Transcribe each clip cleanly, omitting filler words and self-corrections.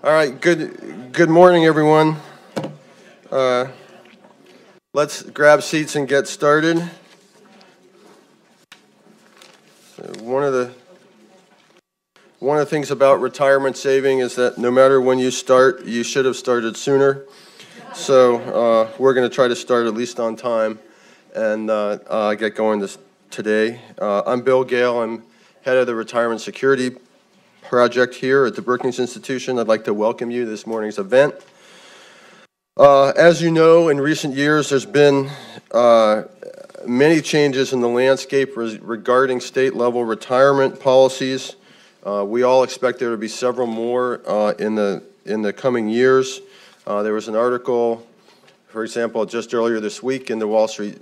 All right, good morning, everyone. Let's grab seats and get started. One of the things about retirement saving is that no matter when you start, you should have started sooner. So we're going to try to start at least on time and get going today. I'm Bill Gale. I'm head of the Retirement Security Project here at the Brookings Institution. I'd like to welcome you to this morning's event. As you know, in recent years, there's been many changes in the landscape regarding state-level retirement policies. We all expect there to be several more in the coming years. There was an article, for example, just earlier this week in the Wall Street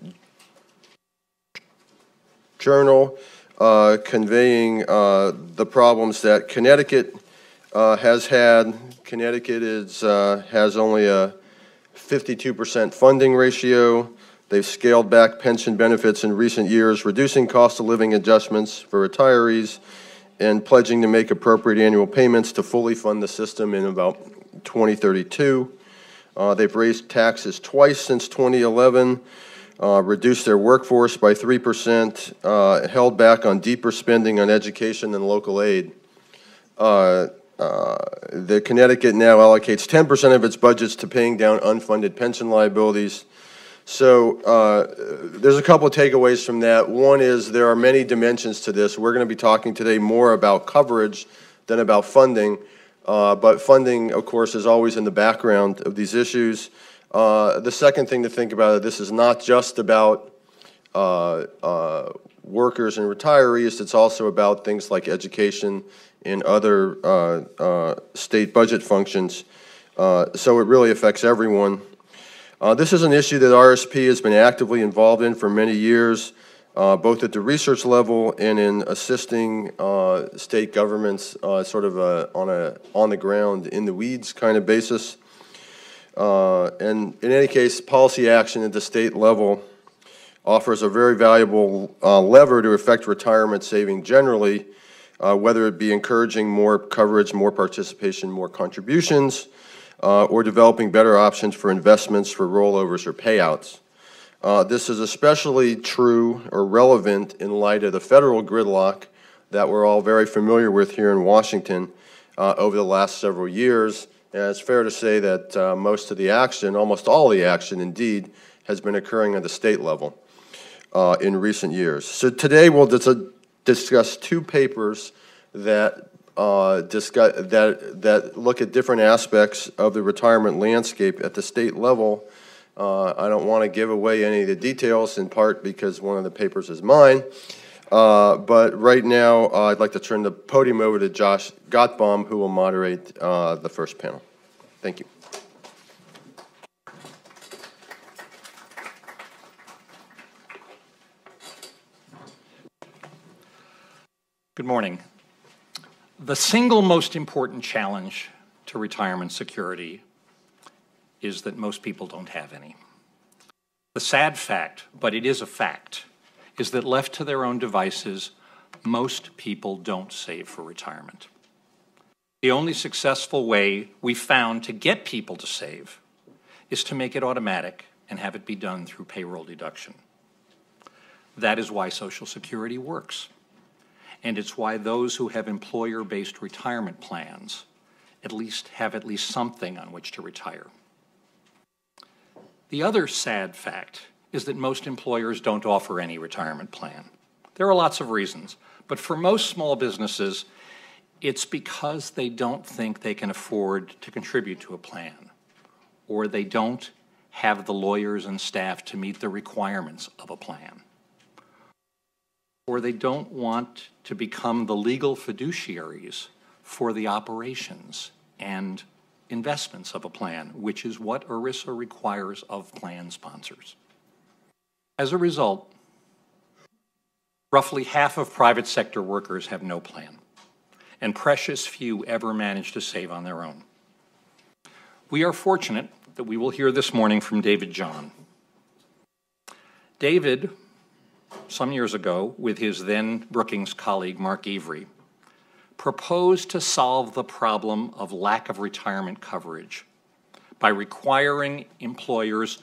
Journal conveying the problems that Connecticut has had. Connecticut has only a 52% funding ratio. They've scaled back pension benefits in recent years, reducing cost of living adjustments for retirees and pledging to make appropriate annual payments to fully fund the system in about 2032. They've raised taxes twice since 2011, reduced their workforce by 3%, held back on deeper spending on education and local aid. The Connecticut now allocates 10% of its budgets to paying down unfunded pension liabilities. So there's a couple of takeaways from that. One is there are many dimensions to this. We're going to be talking today more about coverage than about funding, but funding, of course, is always in the background of these issues. The second thing to think about, this is not just about workers and retirees. It's also about things like education and other state budget functions. So it really affects everyone. This is an issue that RSP has been actively involved in for many years, both at the research level and in assisting state governments sort of on the ground, in the weeds kind of basis. And in any case, policy action at the state level offers a very valuable lever to affect retirement saving generally, whether it be encouraging more coverage, more participation, more contributions, or developing better options for investments, for rollovers or payouts. This is especially true or relevant in light of the federal gridlock that we're all very familiar with here in Washington over the last several years. And it's fair to say that most of the action, almost all the action indeed, has been occurring at the state level in recent years. So today we'll discuss two papers that look at different aspects of the retirement landscape at the state level. I don't want to give away any of the details, in part because one of the papers is mine. But right now, I'd like to turn the podium over to Josh Gottbaum, who will moderate the first panel. Thank you. Good morning. The single most important challenge to retirement security is that most people don't have any. The sad fact, but it is a fact, is that left to their own devices, most people don't save for retirement. The only successful way we've found to get people to save is to make it automatic and have it be done through payroll deduction. That is why Social Security works. And it's why those who have employer-based retirement plans have at least something on which to retire. The other sad fact is that most employers don't offer any retirement plan. There are lots of reasons, but for most small businesses, it's because they don't think they can afford to contribute to a plan, or they don't have the lawyers and staff to meet the requirements of a plan, or they don't want to become the legal fiduciaries for the operations and investments of a plan, which is what ERISA requires of plan sponsors. As a result, roughly half of private sector workers have no plan, and precious few ever manage to save on their own. We are fortunate that we will hear this morning from David John. David, some years ago, with his then Brookings colleague Mark Avery, proposed to solve the problem of lack of retirement coverage by requiring employers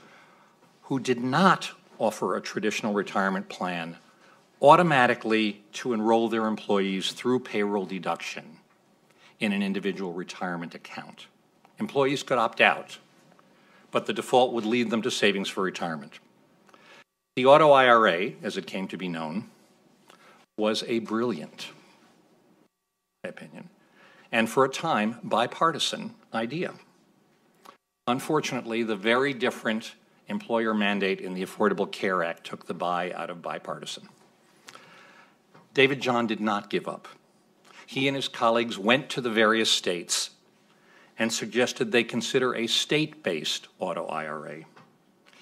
who did not offer a traditional retirement plan automatically to enroll their employees through payroll deduction in an individual retirement account. Employees could opt out, but the default would lead them to savings for retirement. The auto IRA, as it came to be known, was a brilliant, in my opinion, and for a time, bipartisan idea. Unfortunately, the very different employer mandate in the Affordable Care Act took the bye out of bipartisan. David John did not give up. He and his colleagues went to the various states and suggested they consider a state-based auto IRA.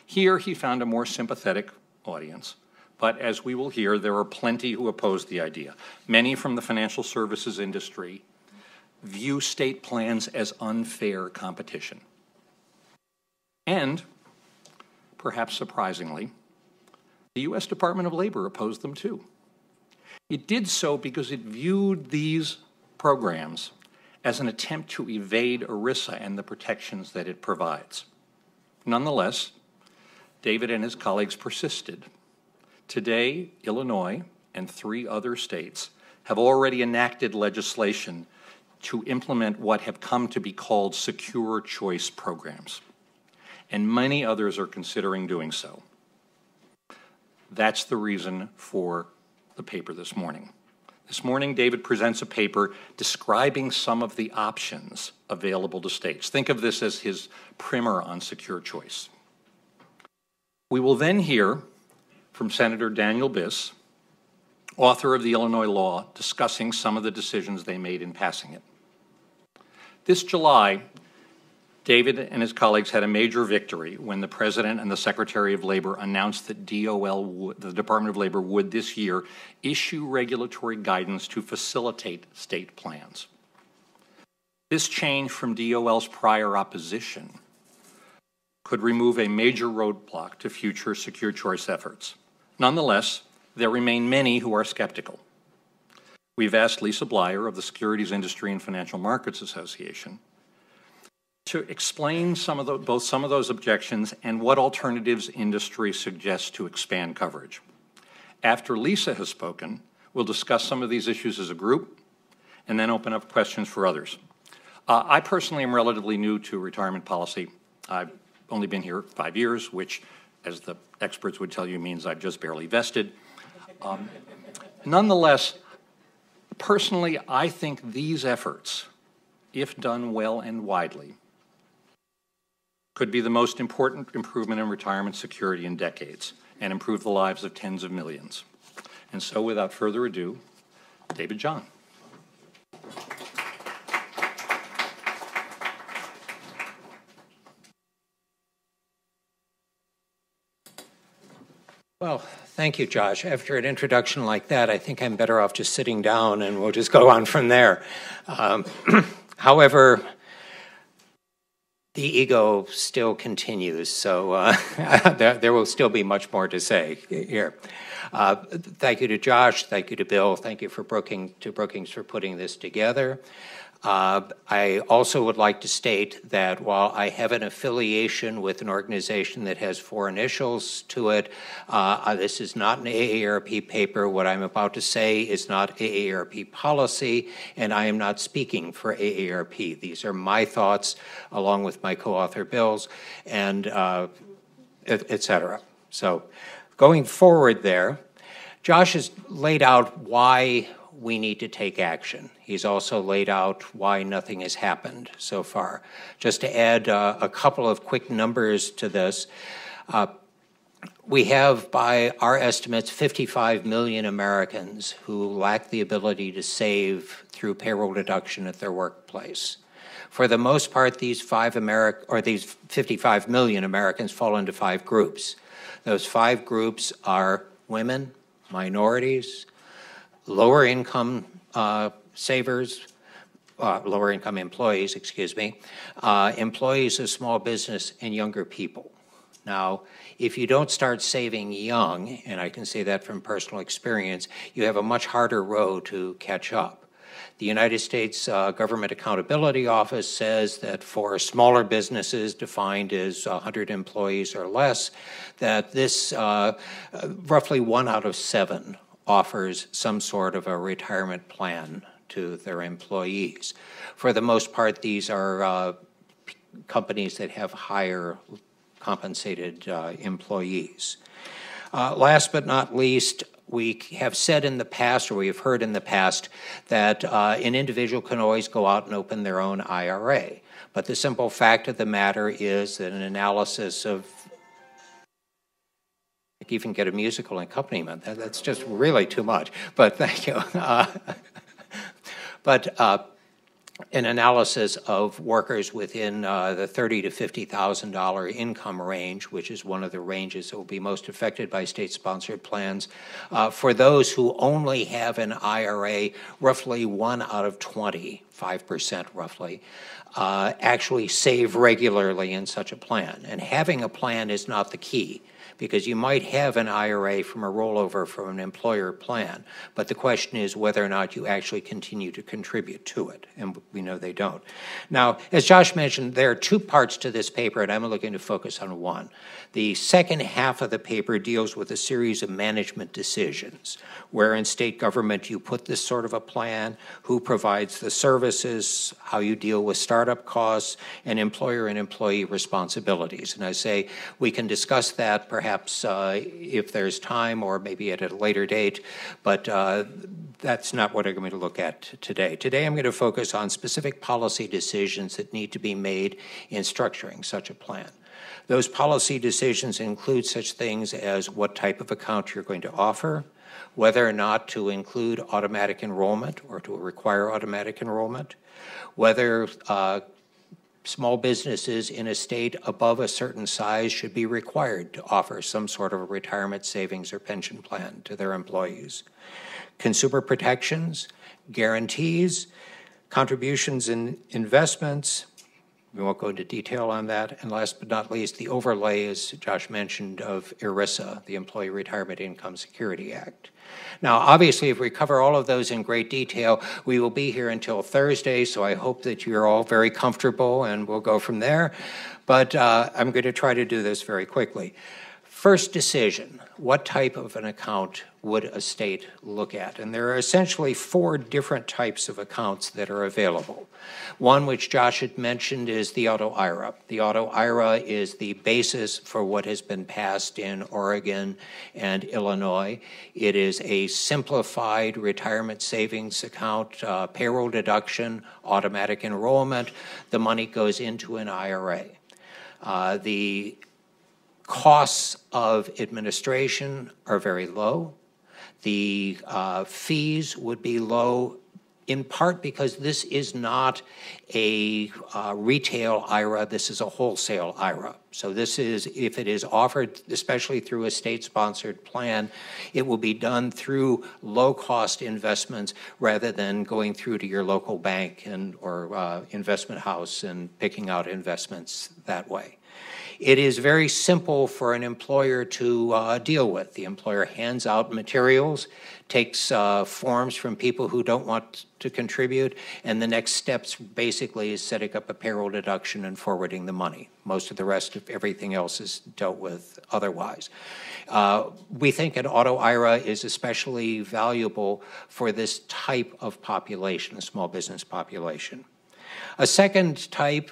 Here he found a more sympathetic audience, but as we will hear, there are plenty who oppose the idea. Many from the financial services industry view state plans as unfair competition. And, perhaps surprisingly, the U.S. Department of Labor opposed them too. It did so because it viewed these programs as an attempt to evade ERISA and the protections that it provides. Nonetheless, David and his colleagues persisted. Today, Illinois and 3 other states have already enacted legislation to implement what have come to be called secure choice programs, and many others are considering doing so. That's the reason for the paper this morning. This morning, David presents a paper describing some of the options available to states. Think of this as his primer on secure choice. We will then hear from Senator Daniel Biss, author of the Illinois law, discussing some of the decisions they made in passing it. This July, David and his colleagues had a major victory when the President and the Secretary of Labor announced that the Department of Labor would this year issue regulatory guidance to facilitate state plans. This change from DOL's prior opposition could remove a major roadblock to future secure choice efforts. Nonetheless, there remain many who are skeptical. We've asked Lisa Blyer of the Securities Industry and Financial Markets Association to explain both some of those objections and what alternatives industry suggests to expand coverage. After Lisa has spoken, we'll discuss some of these issues as a group and then open up questions for others. I personally am relatively new to retirement policy. I've only been here 5 years, which, as the experts would tell you, means I've just barely vested. Nonetheless, personally, I think these efforts, if done well and widely, could be the most important improvement in retirement security in decades and improve the lives of tens of millions. And so, without further ado, David John. Well, thank you, Josh. After an introduction like that, I think I'm better off just sitting down and we'll just go on from there. However, the ego still continues, so there will still be much more to say here. Thank you to Josh, thank you to Bill, thank you to Brookings for putting this together. I also would like to state that while I have an affiliation with an organization that has 4 initials to it, this is not an AARP paper. What I'm about to say is not AARP policy, and I am not speaking for AARP. These are my thoughts, along with my co-author Bill's, and et cetera. So going forward there, Josh has laid out why we need to take action. He's also laid out why nothing has happened so far. Just to add a couple of quick numbers to this, we have, by our estimates, 55 million Americans who lack the ability to save through payroll deduction at their workplace. For the most part, these 55 million Americans fall into 5 groups. Those 5 groups are women, minorities, lower income savers, lower income employees, employees of small business, and younger people. Now, if you don't start saving young, and I can say that from personal experience, you have a much harder road to catch up. The United States Government Accountability Office says that for smaller businesses defined as 100 employees or less, that this roughly 1 out of 7 offers some sort of a retirement plan to their employees. For the most part, these are companies that have higher compensated employees. Last but not least, we have said in the past, or we have heard in the past, that an individual can always go out and open their own IRA. But the simple fact of the matter is that an analysis of, I can even get a musical accompaniment. That's just really too much. But thank you. An analysis of workers within the $30,000 to $50,000 income range, which is one of the ranges that will be most affected by state-sponsored plans. For those who only have an IRA, roughly 1 out of 20, 5% roughly, actually save regularly in such a plan. And having a plan is not the key, because you might have an IRA from a rollover from an employer plan, but the question is whether or not you actually continue to contribute to it, and we know they don't. Now, as Josh mentioned, there are 2 parts to this paper, and I'm looking to focus on one. The second half of the paper deals with a series of management decisions, where in state government you put this sort of a plan, who provides the services, how you deal with startup costs, and employer and employee responsibilities. And I say we can discuss that perhaps if there's time or maybe at a later date, but that's not what I'm going to look at today. Today I'm going to focus on specific policy decisions that need to be made in structuring such a plan. Those policy decisions include such things as what type of account you're going to offer, whether or not to include automatic enrollment or to require automatic enrollment, whether small businesses in a state above a certain size should be required to offer some sort of a retirement savings or pension plan to their employees. Consumer protections, guarantees, contributions and investments. We won't go into detail on that. And last but not least, the overlay, as Josh mentioned, of ERISA, the Employee Retirement Income Security Act. Now, obviously, if we cover all of those in great detail, we will be here until Thursday, so I hope that you're all very comfortable, and we'll go from there. But I'm going to try to do this very quickly. First decision, what type of an account would a state look at? And there are essentially 4 different types of accounts that are available. One, which Josh had mentioned, is the Auto IRA. The Auto IRA is the basis for what has been passed in Oregon and Illinois. It is a simplified retirement savings account, payroll deduction, automatic enrollment. The money goes into an IRA. The costs of administration are very low. The fees would be low, in part because this is not a retail IRA, this is a wholesale IRA. So this is, if it is offered, especially through a state-sponsored plan, it will be done through low-cost investments rather than going through to your local bank or investment house and picking out investments that way. It is very simple for an employer to deal with. The employer hands out materials, takes forms from people who don't want to contribute, and the next steps basically is setting up a payroll deduction and forwarding the money. Most of the rest of everything else is dealt with otherwise. We think an auto IRA is especially valuable for this type of population, the small business population. A second type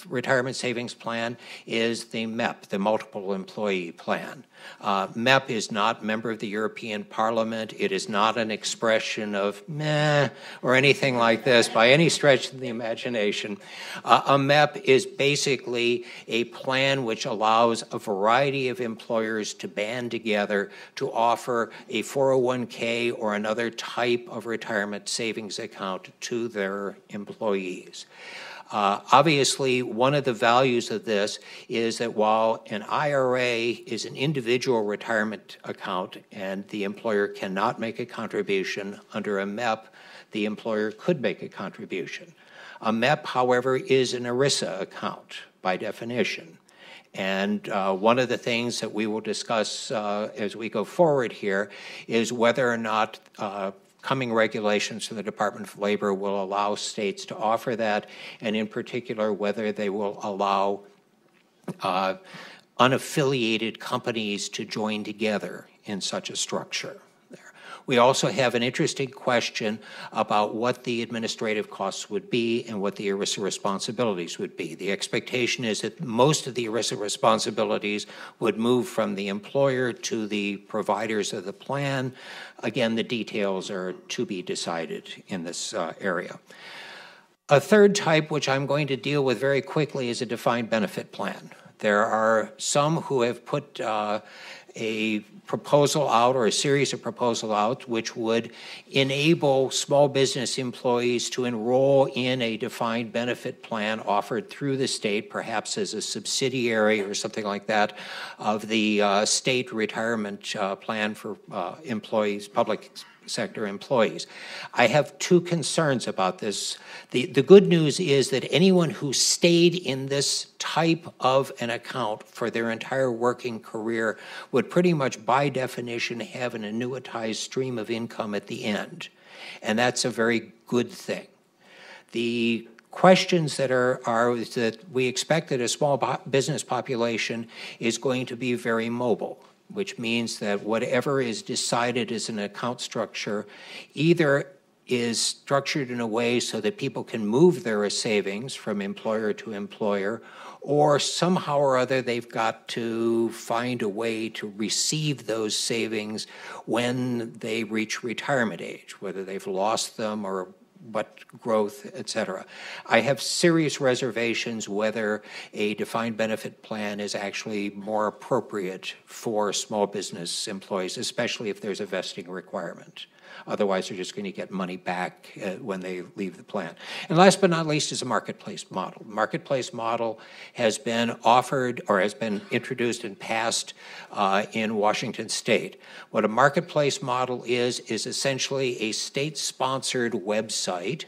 retirement savings plan is the MEP, the Multiple Employee Plan. MEP is not a member of the European Parliament. It is not an expression of meh or anything like this by any stretch of the imagination. A MEP is basically a plan which allows a variety of employers to band together to offer a 401k or another type of retirement savings account to their employees. Obviously, one of the values of this is that while an IRA is an individual retirement account and the employer cannot make a contribution, under a MEP, the employer could make a contribution. A MEP, however, is an ERISA account by definition. And one of the things that we will discuss as we go forward here is whether or not coming regulations from the Department of Labor will allow states to offer that, and in particular, whether they will allow unaffiliated companies to join together in such a structure. We also have an interesting question about what the administrative costs would be and what the ERISA responsibilities would be. The expectation is that most of the ERISA responsibilities would move from the employer to the providers of the plan. Again, the details are to be decided in this area. A third type, which I'm going to deal with very quickly, is a defined benefit plan. There are some who have put a proposal out, or a series of proposals out, which would enable small business employees to enroll in a defined benefit plan offered through the state, perhaps as a subsidiary or something like that, of the state retirement plan for employees, public sector employees. I have two concerns about this. The good news is that anyone who stayed in this type of an account for their entire working career would pretty much by definition have an annuitized stream of income at the end. And that's a very good thing. The questions that are that we expect that a small business population is going to be very mobile, which means that whatever is decided as an account structure either is structured in a way so that people can move their savings from employer to employer, or somehow or other they've got to find a way to receive those savings when they reach retirement age, whether they've lost them or what growth, et cetera. I have serious reservations whether a defined benefit plan is actually more appropriate for small business employees, especially if there's a vesting requirement. Otherwise, they're just going to get money back when they leave the plan. And last but not least is a marketplace model. Marketplace model has been offered or has been introduced and passed in Washington State. What a marketplace model is essentially a state-sponsored website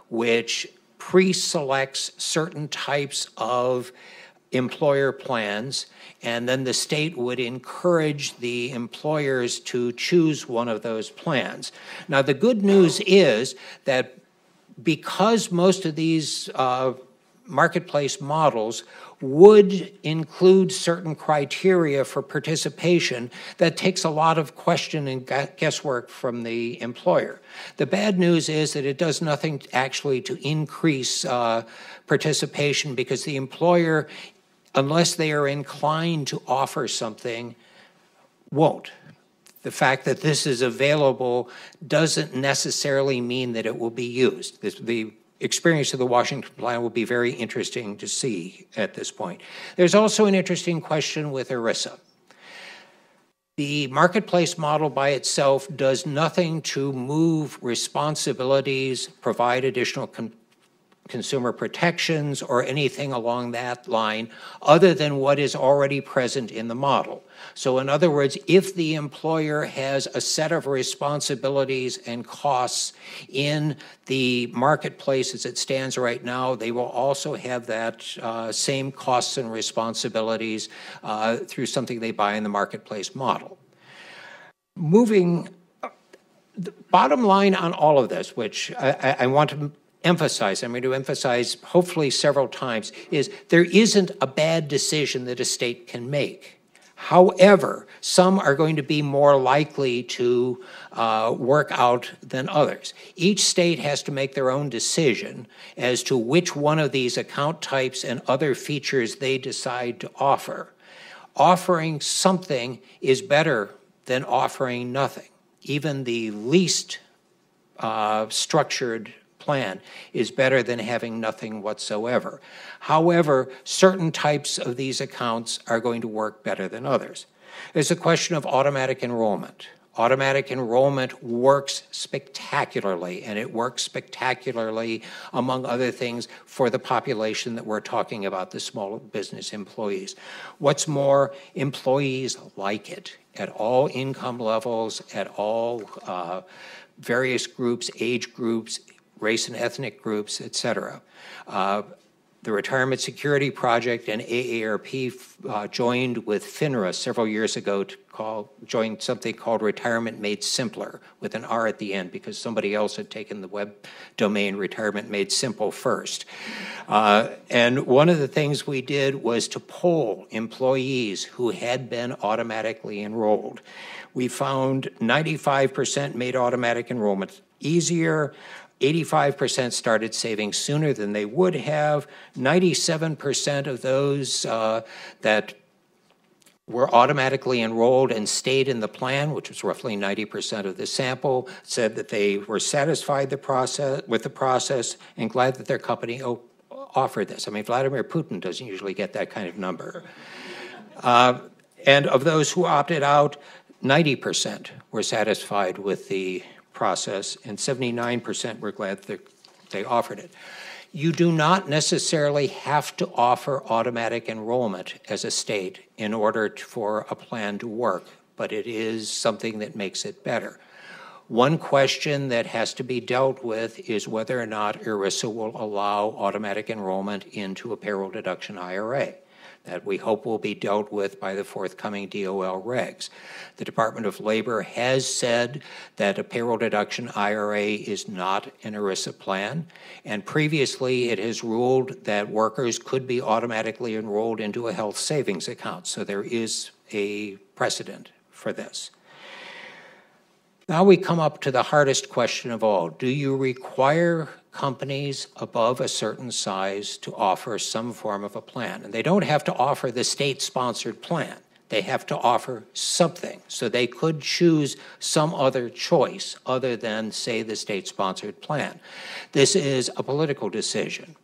which pre-selects certain types of employer plans, and then the state would encourage the employers to choose one of those plans. Now, the good news is that because most of these marketplace models would include certain criteria for participation, that takes a lot of question and guesswork from the employer. The bad news is that it does nothing actually to increase participation, because the employer, unless they are inclined to offer something, won't. The fact that this is available doesn't necessarily mean that it will be used. The experience of the Washington plan will be very interesting to see at this point. There's also an interesting question with ERISA. The marketplace model by itself does nothing to move responsibilities, provide additional consumer protections, or anything along that line other than what is already present in the model. So in other words, if the employer has a set of responsibilities and costs in the marketplace as it stands right now, they will also have that same costs and responsibilities through something they buy in the marketplace model. Moving, the bottom line on all of this, which I want to emphasize, I'm going to emphasize hopefully several times, is there isn't a bad decision that a state can make. However, some are going to be more likely to work out than others. Each state has to make their own decision as to which one of these account types and other features they decide to offer. Offering something is better than offering nothing. Even the least structured plan is better than having nothing whatsoever. However, certain types of these accounts are going to work better than others. There's a question of automatic enrollment. Automatic enrollment works spectacularly, and it works spectacularly, among other things, for the population that we're talking about, the small business employees. What's more, employees like it at all income levels, at all various groups, age groups, race and ethnic groups, et cetera. The Retirement Security Project and AARP joined with FINRA several years ago to join something called Retirement Made Simpler, with an R at the end, because somebody else had taken the web domain Retirement Made Simple first. And one of the things we did was to poll employees who had been automatically enrolled. We found 95% made automatic enrollment easier. 85% started saving sooner than they would have. 97% of those that were automatically enrolled and stayed in the plan, which was roughly 90% of the sample, said that they were satisfied with the process and glad that their company offered this. I mean, Vladimir Putin doesn't usually get that kind of number. And of those who opted out, 90% were satisfied with the process, and 79% were glad that they offered it. You do not necessarily have to offer automatic enrollment as a state in order for a plan to work, but it is something that makes it better. One question that has to be dealt with is whether or not ERISA will allow automatic enrollment into a payroll deduction IRA. That we hope will be dealt with by the forthcoming DOL regs. The Department of Labor has said that a payroll deduction IRA is not an ERISA plan, and previously it has ruled that workers could be automatically enrolled into a health savings account, so there is a precedent for this. Now we come up to the hardest question of all. Do you require companies above a certain size to offer some form of a plan? And they don't have to offer the state-sponsored plan. They have to offer something. So they could choose some other choice other than, say, the state-sponsored plan. This is a political decision.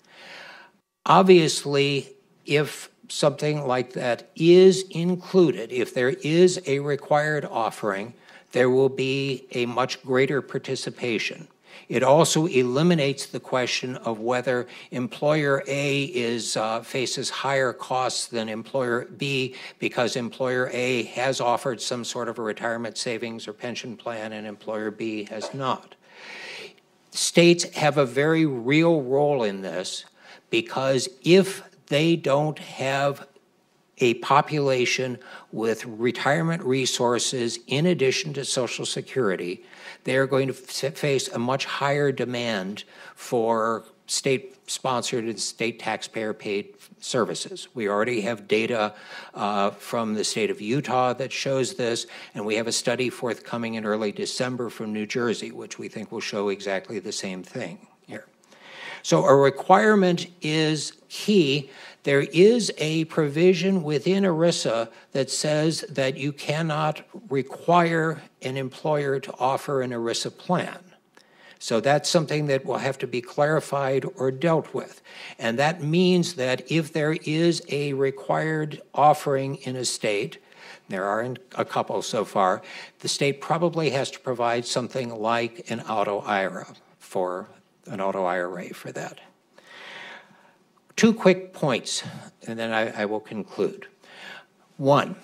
Obviously, if something like that is included, if there is a required offering, there will be a much greater participation. It also eliminates the question of whether employer A faces higher costs than employer B because employer A has offered some sort of a retirement savings or pension plan and employer B has not. States have a very real role in this because if they don't have a population with retirement resources in addition to Social Security, they're going to face a much higher demand for state-sponsored and state taxpayer-paid services. We already have data from the state of Utah that shows this, and we have a study forthcoming in early December from New Jersey, which we think will show exactly the same thing here. So a requirement is key. There is a provision within ERISA that says that you cannot require an employer to offer an ERISA plan. So that's something that will have to be clarified or dealt with. And that means that if there is a required offering in a state, there are a couple so far, the state probably has to provide something like an auto IRA for that. Two quick points, and then I will conclude. One,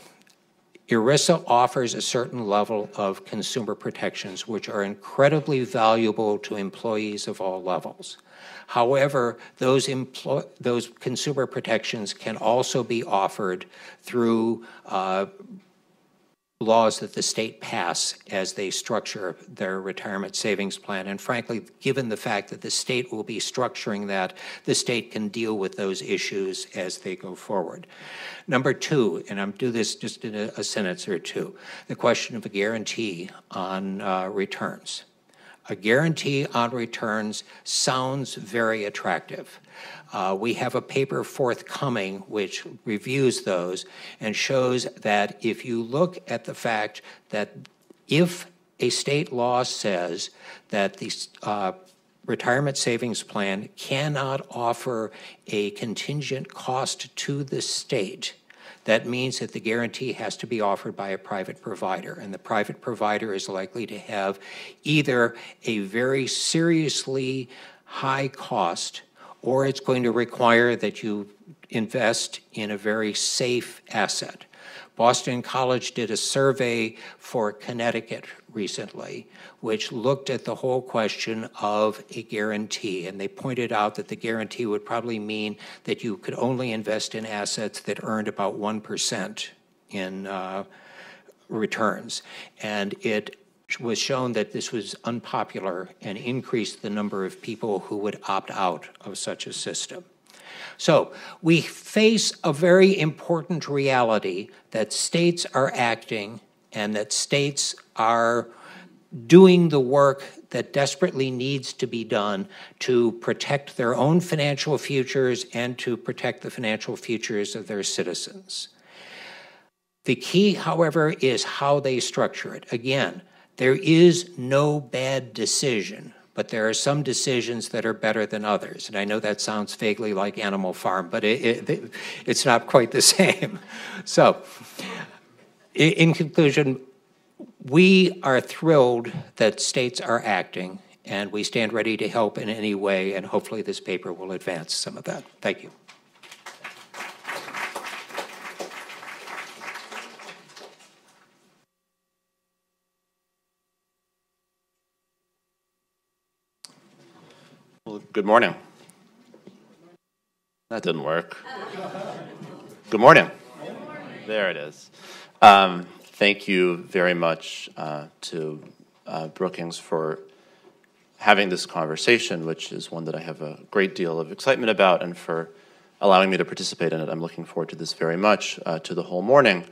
ERISA offers a certain level of consumer protections which are incredibly valuable to employees of all levels. However, those consumer protections can also be offered through laws that the state pass as they structure their retirement savings plan. And frankly, given the fact that the state will be structuring that, the state can deal with those issues as they go forward. Number two, and I'll do this just in a sentence or two, the question of a guarantee on returns. A guarantee on returns sounds very attractive. We have a paper forthcoming which reviews those and shows that if you look at the fact that if a state law says that the retirement savings plan cannot offer a contingent cost to the state, that means that the guarantee has to be offered by a private provider, and the private provider is likely to have either a very seriously high cost or it's going to require that you invest in a very safe asset. Boston College did a survey for Connecticut recently, which looked at the whole question of a guarantee. And they pointed out that the guarantee would probably mean that you could only invest in assets that earned about 1% in returns. And it was shown that this was unpopular and increased the number of people who would opt out of such a system. So we face a very important reality that states are acting and that states are doing the work that desperately needs to be done to protect their own financial futures and to protect the financial futures of their citizens. The key, however, is how they structure it. Again, there is no bad decision, but there are some decisions that are better than others. And I know that sounds vaguely like Animal Farm, but it's not quite the same. So, in conclusion, we are thrilled that states are acting, and we stand ready to help in any way, and hopefully this paper will advance some of that. Thank you. Well, good morning. That didn't work. Good morning. There it is. Thank you very much to Brookings for having this conversation, which is one that I have a great deal of excitement about, and for allowing me to participate in it. I'm looking forward to this very much, to the whole morning.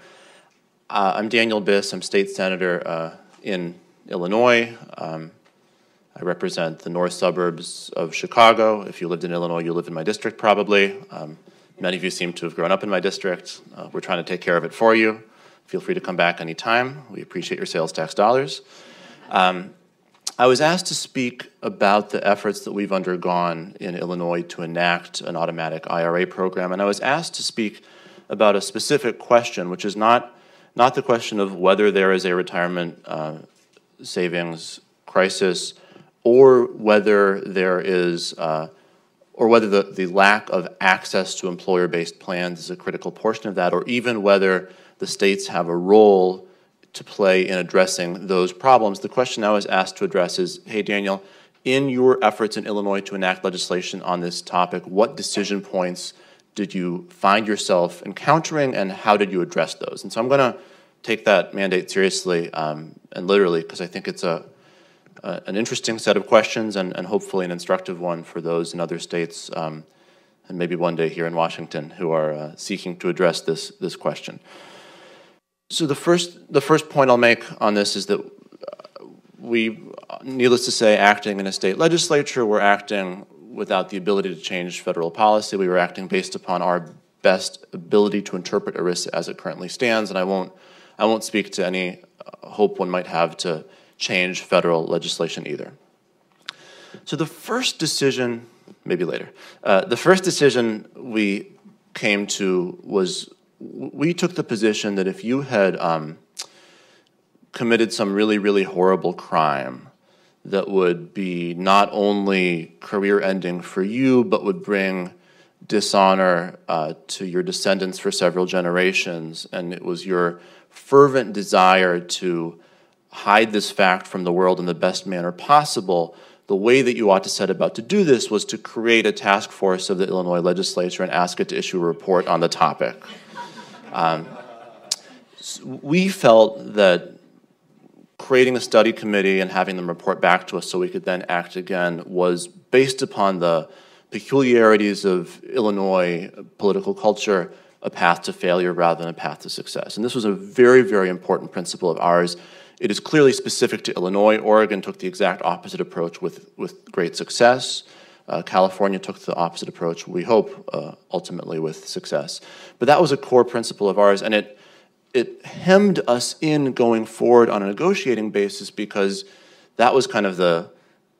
I'm Daniel Biss. I'm state senator in Illinois. I represent the north suburbs of Chicago. If you lived in Illinois, you live in my district probably. Many of you seem to have grown up in my district. We're trying to take care of it for you. Feel free to come back anytime. We appreciate your sales tax dollars. I was asked to speak about the efforts that we've undergone in Illinois to enact an automatic IRA program, and I was asked to speak about a specific question, which is not the question of whether there is a retirement savings crisis, or whether there is, or whether the lack of access to employer-based plans is a critical portion of that, or even whether the states have a role to play in addressing those problems. The question I was asked to address is, hey, Daniel, in your efforts in Illinois to enact legislation on this topic, what decision points did you find yourself encountering, and how did you address those? And so I'm going to take that mandate seriously and literally, because I think it's an interesting set of questions and hopefully an instructive one for those in other states and maybe one day here in Washington who are seeking to address this question. So the first point I'll make on this is that we, needless to say, acting in a state legislature, we're acting without the ability to change federal policy. We were acting based upon our best ability to interpret ERISA as it currently stands, and I won't speak to any hope one might have to change federal legislation either. So the first decision, maybe later, the first decision we came to was we took the position that if you had committed some really, really horrible crime that would be not only career-ending for you, but would bring dishonor to your descendants for several generations, and it was your fervent desire to hide this fact from the world in the best manner possible, the way that you ought to set about to do this was to create a task force of the Illinois legislature and ask it to issue a report on the topic. We felt that creating a study committee and having them report back to us so we could then act again was based upon the peculiarities of Illinois political culture, a path to failure rather than a path to success. And this was a very, very important principle of ours. It is clearly specific to Illinois. Oregon took the exact opposite approach with great success. California took the opposite approach, we hope, ultimately with success. But that was a core principle of ours, and it hemmed us in going forward on a negotiating basis because that was kind of the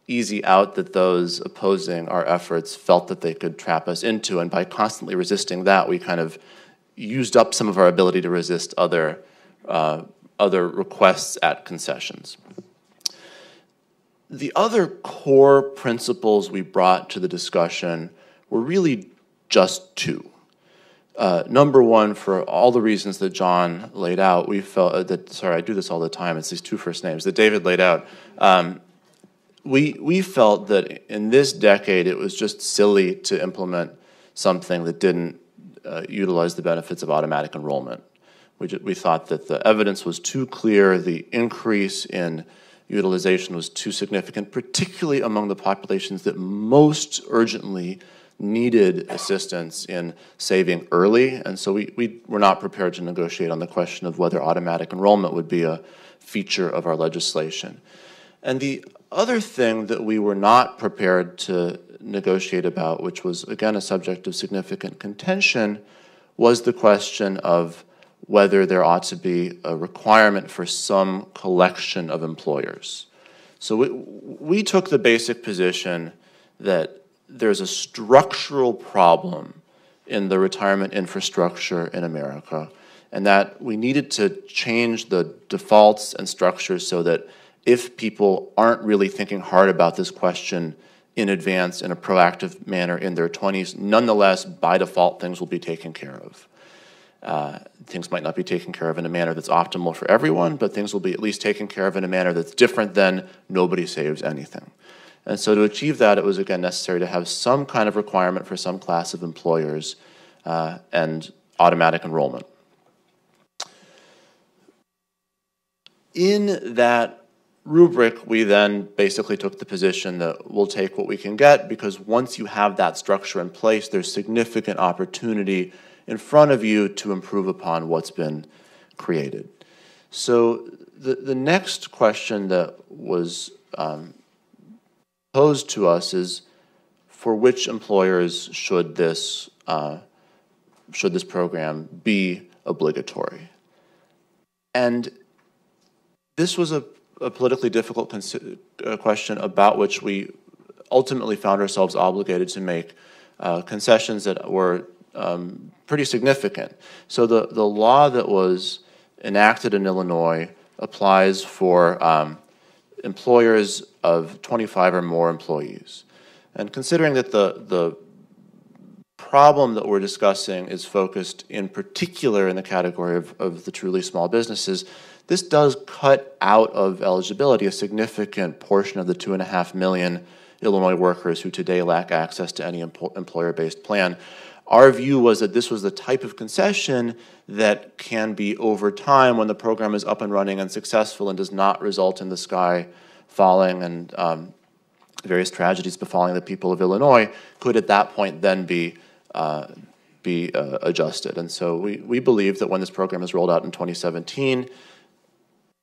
easy out that those opposing our efforts felt that they could trap us into, and by constantly resisting that, we kind of used up some of our ability to resist other requests at concessions. The other core principles we brought to the discussion were really just two. Number one, for all the reasons that John laid out, we felt that, sorry, I do this all the time, it's these two first names, that David laid out. We felt that in this decade it was just silly to implement something that didn't utilize the benefits of automatic enrollment. We thought that the evidence was too clear, the increase in utilization was too significant, particularly among the populations that most urgently needed assistance in saving early, and so we were not prepared to negotiate on the question of whether automatic enrollment would be a feature of our legislation. And the other thing that we were not prepared to negotiate about, which was again a subject of significant contention, was the question of whether there ought to be a requirement for some collection of employers. So we took the basic position that there's a structural problem in the retirement infrastructure in America, and that we needed to change the defaults and structures so that if people aren't really thinking hard about this question in advance in a proactive manner in their 20s, nonetheless, by default, things will be taken care of. Things might not be taken care of in a manner that's optimal for everyone, but things will be at least taken care of in a manner that's different than nobody saves anything. And so to achieve that, it was again necessary to have some kind of requirement for some class of employers and automatic enrollment. In that rubric, we then basically took the position that we'll take what we can get, because once you have that structure in place, there's significant opportunity in front of you to improve upon what's been created. So the next question that was posed to us is, for which employers should this program be obligatory? And this was a politically difficult question about which we ultimately found ourselves obligated to make concessions that were pretty significant. So the law that was enacted in Illinois applies for employers of 25 or more employees. And considering that the problem that we're discussing is focused in particular in the category of the truly small businesses, this does cut out of eligibility a significant portion of the 2.5 million Illinois workers who today lack access to any employer-based plan. Our view was that this was the type of concession that can be, over time, when the program is up and running and successful and does not result in the sky falling and various tragedies befalling the people of Illinois, could at that point then be adjusted. And so we believe that when this program is rolled out in 2017,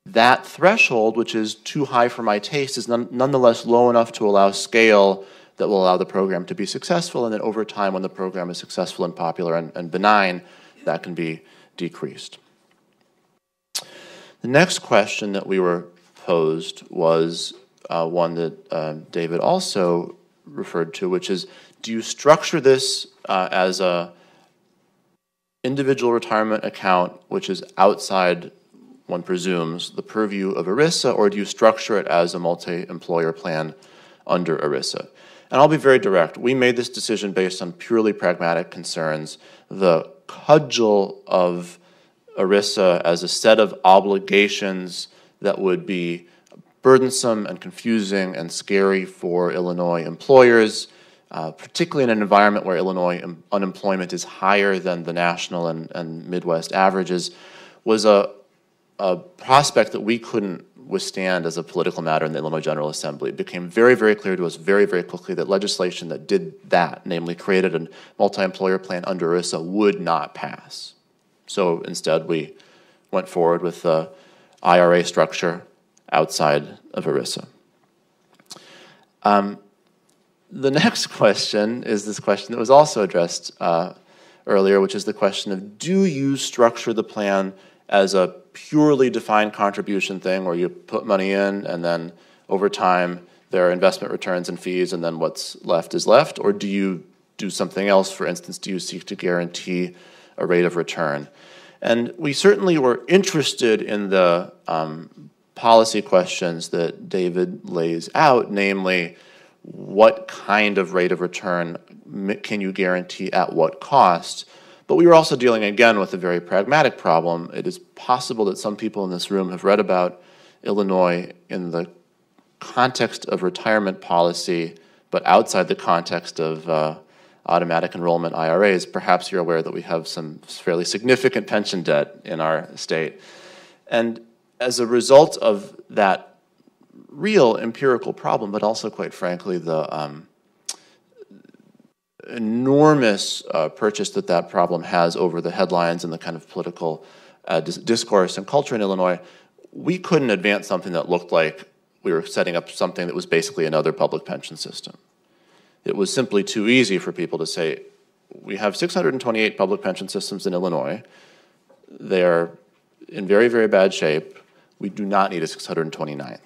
that threshold, which is too high for my taste, is nonetheless low enough to allow scale that will allow the program to be successful, and then over time, when the program is successful and popular and benign, that can be decreased. The next question that we were posed was one that David also referred to, which is, do you structure this as a individual retirement account, which is outside, one presumes, the purview of ERISA, or do you structure it as a multi-employer plan under ERISA? And I'll be very direct. We made this decision based on purely pragmatic concerns. The cudgel of ERISA as a set of obligations that would be burdensome and confusing and scary for Illinois employers, particularly in an environment where Illinois unemployment is higher than the national and Midwest averages, was a prospect that we couldn't withstand as a political matter in the Illinois General Assembly. It became very, very clear to us very, very quickly that legislation that did that, namely created a multi-employer plan under ERISA, would not pass. So instead, we went forward with the IRA structure outside of ERISA. The next question is this question that was also addressed earlier, which is the question of, do you structure the plan as a purely defined contribution thing where you put money in and then over time there are investment returns and fees and then what's left is left? Or do you do something else? For instance, do you seek to guarantee a rate of return? And we certainly were interested in the policy questions that David lays out, namely, what kind of rate of return can you guarantee at what cost? But we were also dealing, again, with a very pragmatic problem. It is possible that some people in this room have read about Illinois in the context of retirement policy, but outside the context of automatic enrollment IRAs. Perhaps you're aware that we have some fairly significant pension debt in our state. And as a result of that real empirical problem, but also, quite frankly, the enormous purchase that problem has over the headlines and the kind of political discourse and culture in Illinois, we couldn't advance something that looked like we were setting up something that was basically another public pension system. It was simply too easy for people to say, we have 628 public pension systems in Illinois. They are in very, very bad shape. We do not need a 629th.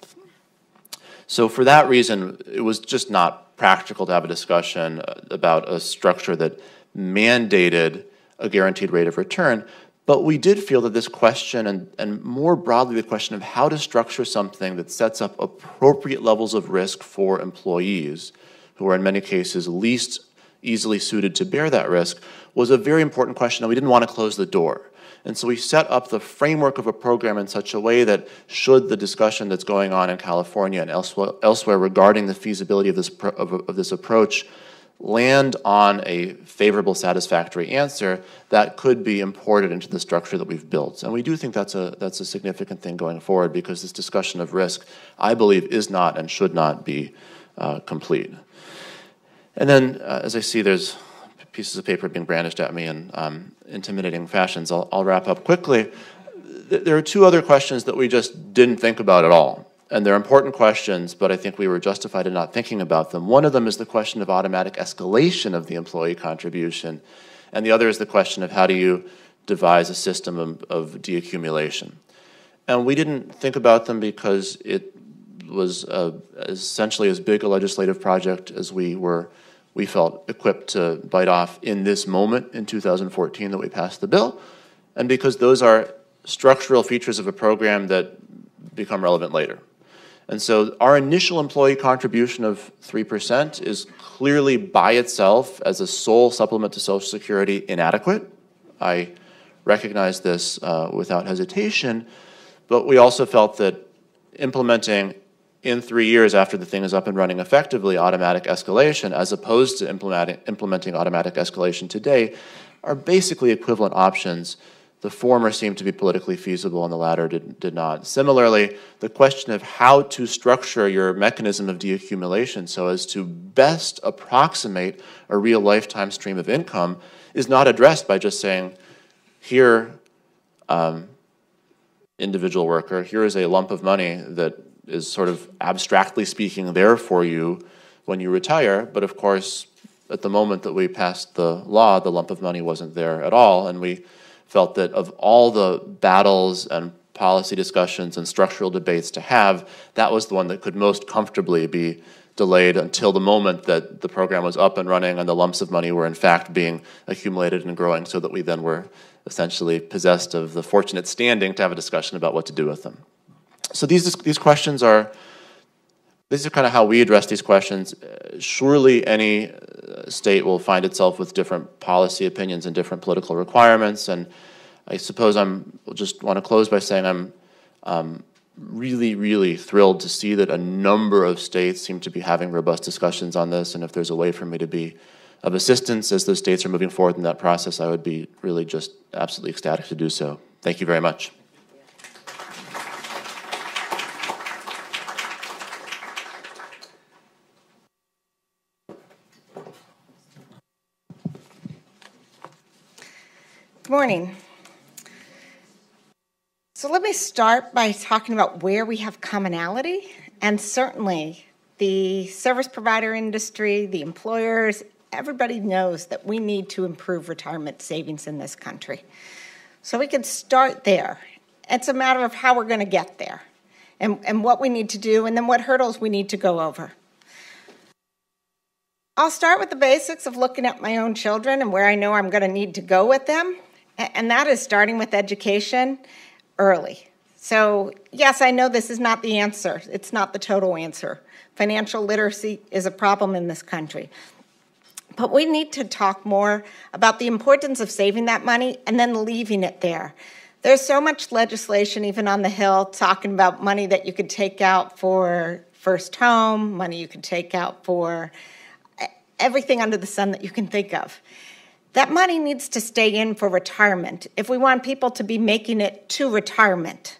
So for that reason, it was just not practical to have a discussion about a structure that mandated a guaranteed rate of return. But we did feel that this question, and more broadly the question of how to structure something that sets up appropriate levels of risk for employees, who are in many cases least easily suited to bear that risk, was a very important question, and we didn't want to close the door. And so we set up the framework of a program in such a way that should the discussion that's going on in California and elsewhere regarding the feasibility of this approach land on a favorable, satisfactory answer, that could be imported into the structure that we've built. And we do think that's a significant thing going forward, because this discussion of risk, I believe, is not and should not be complete. And then, as I see there's pieces of paper being brandished at me in intimidating fashions, I'll wrap up quickly. There are two other questions that we just didn't think about at all. And they're important questions, but I think we were justified in not thinking about them. One of them is the question of automatic escalation of the employee contribution, and the other is the question of how do you devise a system of deaccumulation. And we didn't think about them because it was essentially as big a legislative project as we felt equipped to bite off in this moment in 2014 that we passed the bill, and because those are structural features of a program that become relevant later. And so our initial employee contribution of 3% is clearly by itself, as a sole supplement to Social Security, inadequate. I recognize this without hesitation, but we also felt that implementing in 3 years after the thing is up and running effectively automatic escalation, as opposed to implementing automatic escalation today, are basically equivalent options. The former seemed to be politically feasible and the latter did not. Similarly, the question of how to structure your mechanism of deaccumulation so as to best approximate a real lifetime stream of income is not addressed by just saying, here, individual worker, here is a lump of money that is sort of abstractly speaking there for you when you retire. But of course, at the moment that we passed the law, the lump of money wasn't there at all, and we felt that of all the battles and policy discussions and structural debates to have, that was the one that could most comfortably be delayed until the moment that the program was up and running and the lumps of money were in fact being accumulated and growing, so that we then were essentially possessed of the fortunate standing to have a discussion about what to do with them. So these questions are, these are kind of how we address these questions. Surely any state will find itself with different policy opinions and different political requirements, and I suppose just want to close by saying I'm really, really thrilled to see that a number of states seem to be having robust discussions on this, and if there's a way for me to be of assistance as those states are moving forward in that process, I would be really just absolutely ecstatic to do so. Thank you very much. Good morning. So let me start by talking about where we have commonality, and certainly the service provider industry, the employers, everybody knows that we need to improve retirement savings in this country. So we can start there. It's a matter of how we're going to get there and what we need to do, and then what hurdles we need to go over. I'll start with the basics of looking at my own children and where I know I'm going to need to go with them. And that is starting with education early. So yes, I know this is not the answer. It's not the total answer. Financial literacy is a problem in this country. But we need to talk more about the importance of saving that money and then leaving it there. There's so much legislation, even on the Hill, talking about money that you could take out for first home, money you could take out for everything under the sun that you can think of. That money needs to stay in for retirement if we want people to be making it to retirement.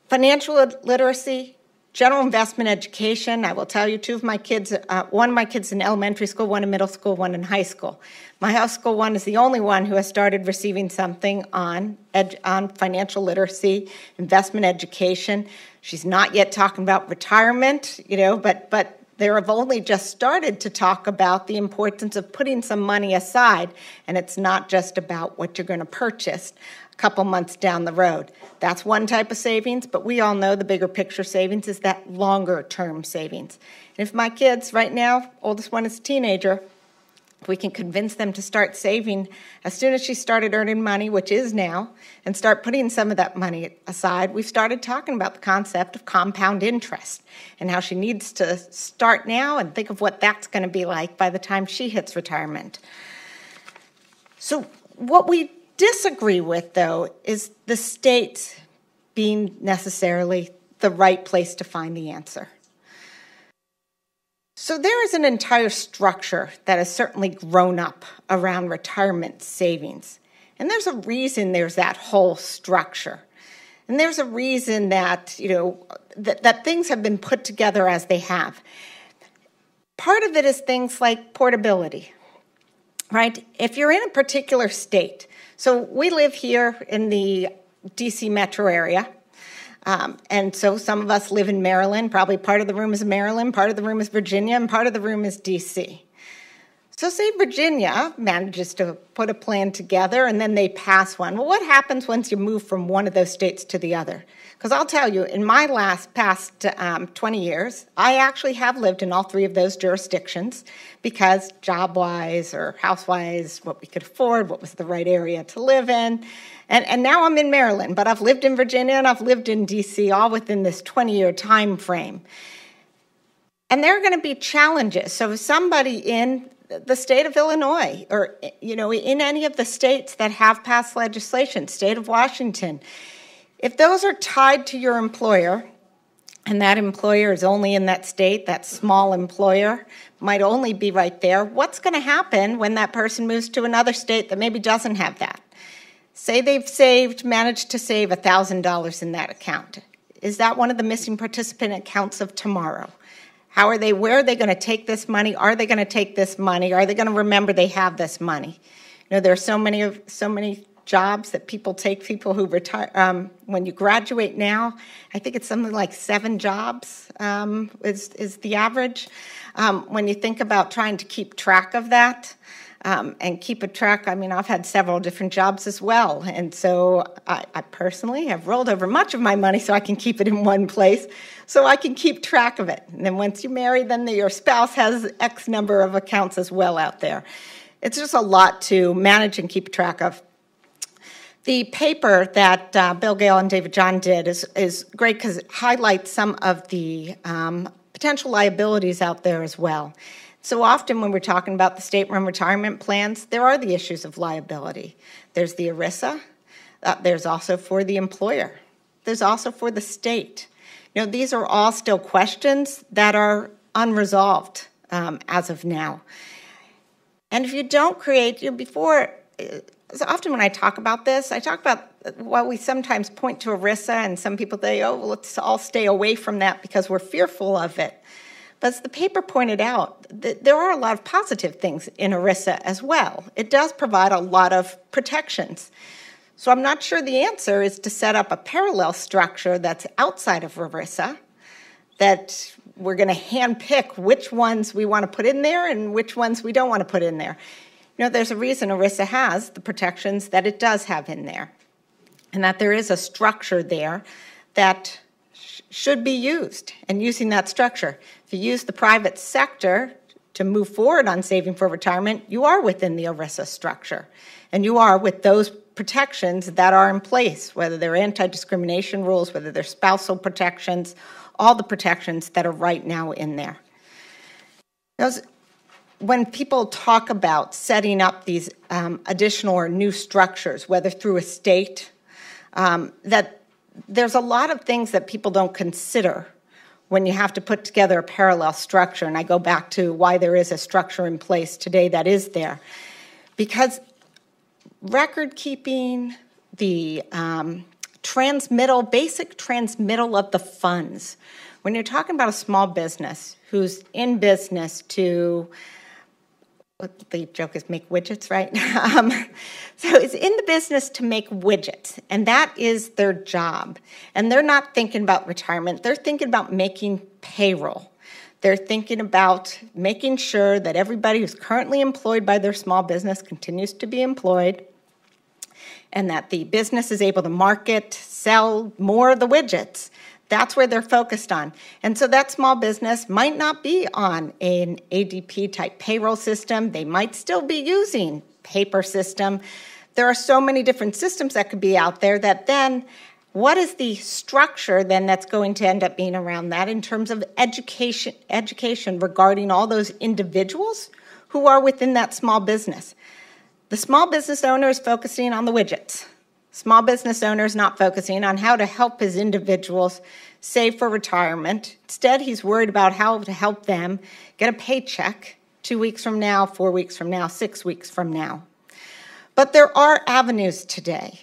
Financial literacy, general investment education. I will tell you, two of my kids, one of my kids in elementary school, one in middle school, one in high school. My high school one is the only one who has started receiving something on financial literacy, investment education. She's not yet talking about retirement, but they have only just started to talk about the importance of putting some money aside, and it's not just about what you're going to purchase a couple months down the road. That's one type of savings, but we all know the bigger picture savings is that longer term savings. And if my kids right now, oldest one is a teenager, if we can convince them to start saving as soon as she started earning money, which is now, and start putting some of that money aside, we've started talking about the concept of compound interest and how she needs to start now and think of what that's going to be like by the time she hits retirement. So what we disagree with, though, is the state being necessarily the right place to find the answer. So there is an entire structure that has certainly grown up around retirement savings. And there's a reason there's that whole structure. And there's a reason that, that things have been put together as they have. Part of it is things like portability, right? If you're in a particular state, so we live here in the DC metro area, and so some of us live in Maryland. Probably part of the room is Maryland, part of the room is Virginia, and part of the room is DC. So say Virginia manages to put a plan together and then they pass one. Well, what happens once you move from one of those states to the other? Because I'll tell you, in my past 20 years, I actually have lived in all three of those jurisdictions because job-wise or house-wise, what we could afford, what was the right area to live in. And now I'm in Maryland, but I've lived in Virginia and I've lived in DC, all within this 20-year time frame. And there are going to be challenges. So if somebody in the state of Illinois or, in any of the states that have passed legislation, state of Washington, if those are tied to your employer, and that employer is only in that state, that small employer might only be right there, what's going to happen when that person moves to another state that maybe doesn't have that? Say they've managed to save $1,000 in that account. Is that one of the missing participant accounts of tomorrow? Where are they going to take this money? Are they going to take this money? Are they going to remember they have this money? There are so many jobs that people who retire. When you graduate now, I think it's something like 7 jobs is the average. When you think about trying to keep track of that, and keep a track, I've had several different jobs as well. And so I personally have rolled over much of my money so I can keep it in one place so I can keep track of it. And then once you marry, then your spouse has X number of accounts as well out there. It's just a lot to manage and keep track of. The paper that Bill Gale and David John did is great because it highlights some of the potential liabilities out there as well. So often when we're talking about the state-run retirement plans, there are the issues of liability. There's the ERISA. There's also for the employer. There's also for the state. These are all still questions that are unresolved as of now. And if you don't create, so often when I talk about this, I talk about we sometimes point to ERISA, and some people say, let's all stay away from that because we're fearful of it. But as the paper pointed out, there are a lot of positive things in ERISA as well. It does provide a lot of protections. So I'm not sure the answer is to set up a parallel structure that's outside of ERISA, that we're going to handpick which ones we want to put in there and which ones we don't want to put in there. There's a reason ERISA has the protections that it does have in there, and that there is a structure there that should be used, and using that structure. If you use the private sector to move forward on saving for retirement, you are within the ERISA structure, and you are with those protections that are in place, whether they're anti-discrimination rules, whether they're spousal protections, all the protections that are right now in there. when people talk about setting up these additional or new structures, whether through a state, that there's a lot of things that people don't consider when you have to put together a parallel structure. And I go back to why there is a structure in place today that is there. Because record keeping, the basic transmittal of the funds, when you're talking about a small business who's in business to, the joke is make widgets, right? So it's in the business to make widgets, and that is their job. And they're not thinking about retirement. They're thinking about making payroll. They're thinking about making sure that everybody who's currently employed by their small business continues to be employed, and that the business is able to market, sell more of the widgets. That's where they're focused on. And so that small business might not be on an ADP-type payroll system. They might still be using paper system. There are so many different systems that could be out there that then, what is the structure then that's going to end up being around that in terms of education regarding all those individuals who are within that small business? The small business owner is focusing on the widgets. Small business owner is not focusing on how to help his individuals save for retirement. Instead, he's worried about how to help them get a paycheck 2 weeks from now, 4 weeks from now, 6 weeks from now. But there are avenues today.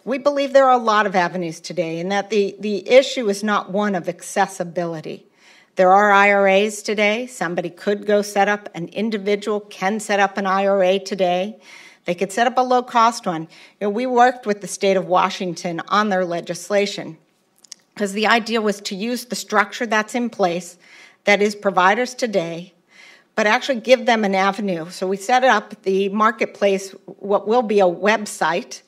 We believe there are a lot of avenues today, and that the issue is not one of accessibility. There are IRAs today. Somebody could go set up, an individual can set up an IRA today. They could set up a low-cost one. We worked with the state of Washington on their legislation because the idea was to use the structure that's in place that is providers today, but actually give them an avenue. So we set up the marketplace, what will be a website,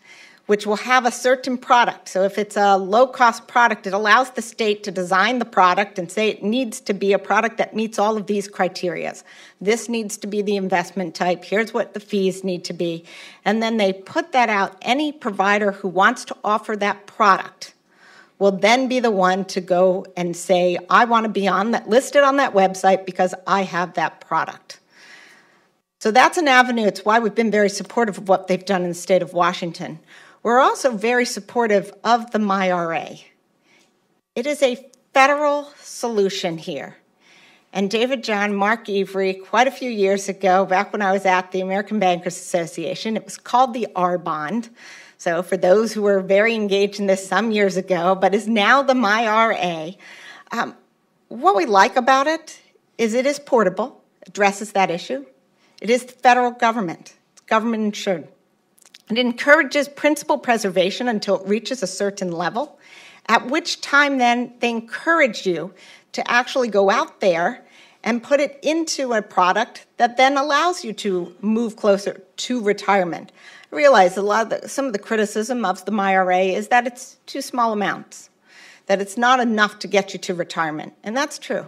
which will have a certain product. So if it's a low-cost product, it allows the state to design the product and say it needs to be a product that meets all of these criteria. This needs to be the investment type. Here's what the fees need to be. And then they put that out. Any provider who wants to offer that product will then be the one to go and say, I want to be on that, listed on that website because I have that product. So that's an avenue. It's why we've been very supportive of what they've done in the state of Washington. We're also very supportive of the MyRA. It is a federal solution here. And David John, Mark Avery, quite a few years ago, back when I was at the American Bankers Association, it was called the R-Bond. So for those who were very engaged in this some years ago, but is now the MyRA. What we like about it is portable, addresses that issue. It is the federal government. It's government insured. It encourages principal preservation until it reaches a certain level, at which time then they encourage you to actually go out there and put it into a product that then allows you to move closer to retirement. I realize some of the criticism of the MyRA is that it's too small amounts, that it's not enough to get you to retirement, and that's true.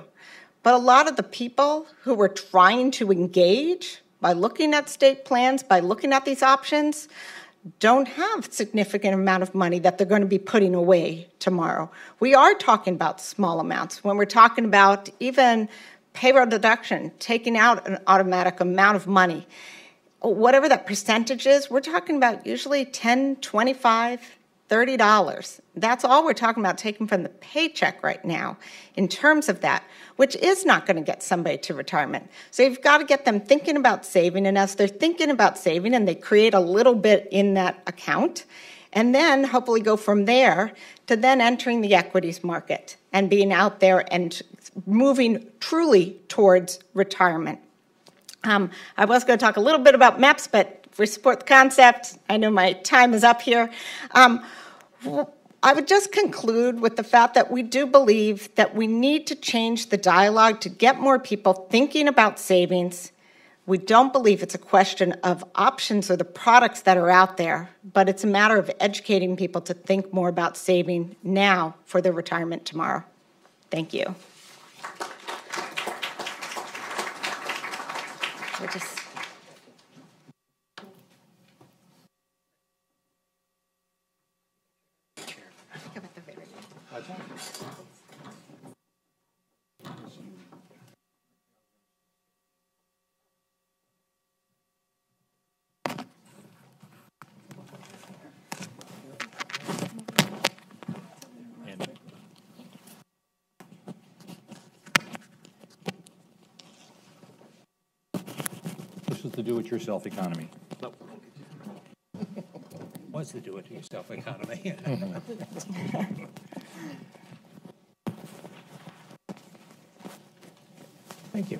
But a lot of the people who were trying to engage by looking at state plans, by looking at these options, don't have significant amount of money that they're going to be putting away tomorrow. We are talking about small amounts. When we're talking about even payroll deduction, taking out an automatic amount of money, whatever that percentage is, we're talking about usually $10, $25, $30. That's all we're talking about taking from the paycheck right now in terms of that, which is not going to get somebody to retirement. So you've got to get them thinking about saving, and as they're thinking about saving and they create a little bit in that account, and then hopefully go from there to then entering the equities market and being out there and moving truly towards retirement. I was going to talk a little bit about MEPS, but we support the concept. I know my time is up here. I would just conclude with the fact that we do believe that we need to change the dialogue to get more people thinking about savings. We don't believe it's a question of options or the products that are out there, but it's a matter of educating people to think more about saving now for their retirement tomorrow. Thank you. is the do-it-yourself economy. Was the do-it-yourself economy. Thank you.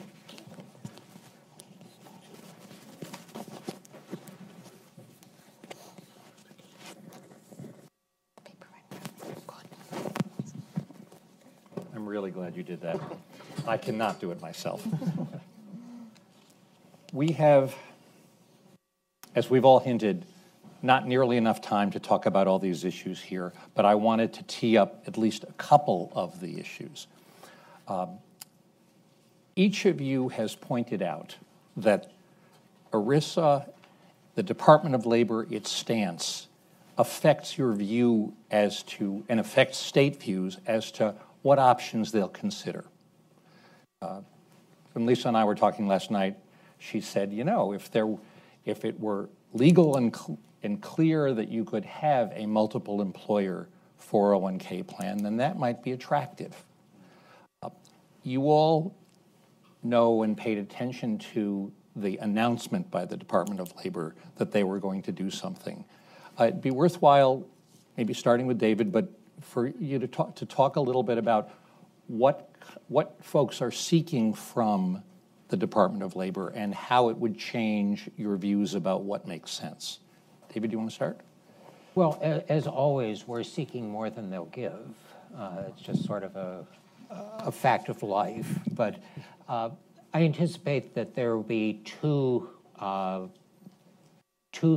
I'm really glad you did that. I cannot do it myself. We have, as we've all hinted, not nearly enough time to talk about all these issues here, but I wanted to tee up at least a couple of the issues. Each of you has pointed out that ERISA, the Department of Labor, its stance, affects your view as to, and affects state views as to what options they'll consider. When Lisa and I were talking last night, she said, you know, if it were legal and clear that you could have a multiple employer 401k plan, then that might be attractive. You all know and paid attention to the announcement by the Department of Labor that they were going to do something. It'd be worthwhile, maybe starting with David, but for you to talk a little bit about what folks are seeking from the Department of Labor and how it would change your views about what makes sense. David, do you want to start? Well, as always, we're seeking more than they'll give. It's just sort of a fact of life. But I anticipate that there will be two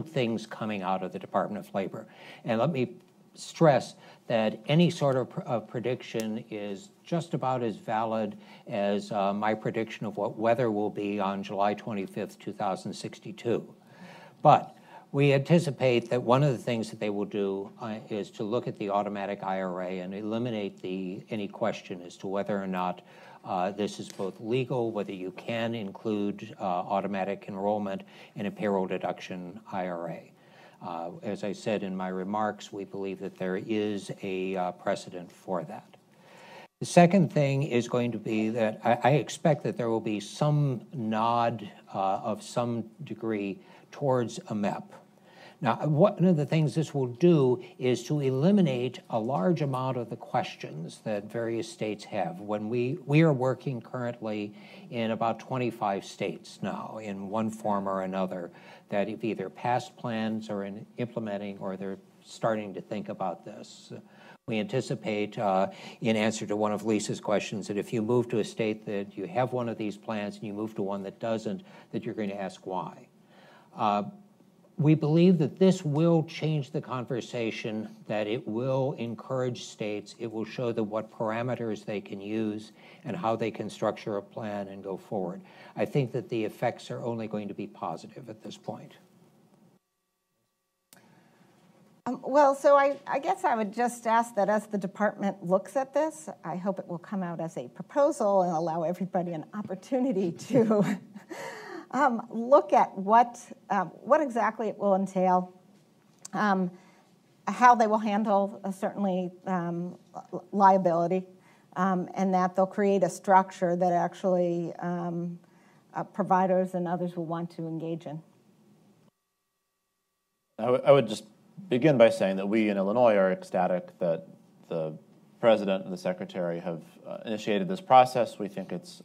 things coming out of the Department of Labor. And let me stress that any sort of prediction is just about as valid as my prediction of what weather will be on July 25th, 2062. But we anticipate that one of the things that they will do is to look at the automatic IRA and eliminate any question as to whether or not this is both legal, whether you can include automatic enrollment in a payroll deduction IRA. As I said in my remarks, we believe that there is a precedent for that. The second thing is going to be that I expect that there will be some nod of some degree towards a MEP. Now, one of the things this will do is to eliminate a large amount of the questions that various states have. When we are working currently in about 25 states now in one form or another that have either passed plans or in implementing or they're starting to think about this. We anticipate, in answer to one of Lisa's questions, that if you move to a state that you have one of these plans and you move to one that doesn't, that you're going to ask why. We believe that this will change the conversation, that it will encourage states, it will show them what parameters they can use and how they can structure a plan and go forward. I think that the effects are only going to be positive at this point. Well, so I guess I would just ask that as the department looks at this, I hope it will come out as a proposal and allow everybody an opportunity to look at what exactly it will entail, how they will handle certainly liability, and that they'll create a structure that actually providers and others will want to engage in. I would just begin by saying that we in Illinois are ecstatic that the President and the Secretary have initiated this process. We think it's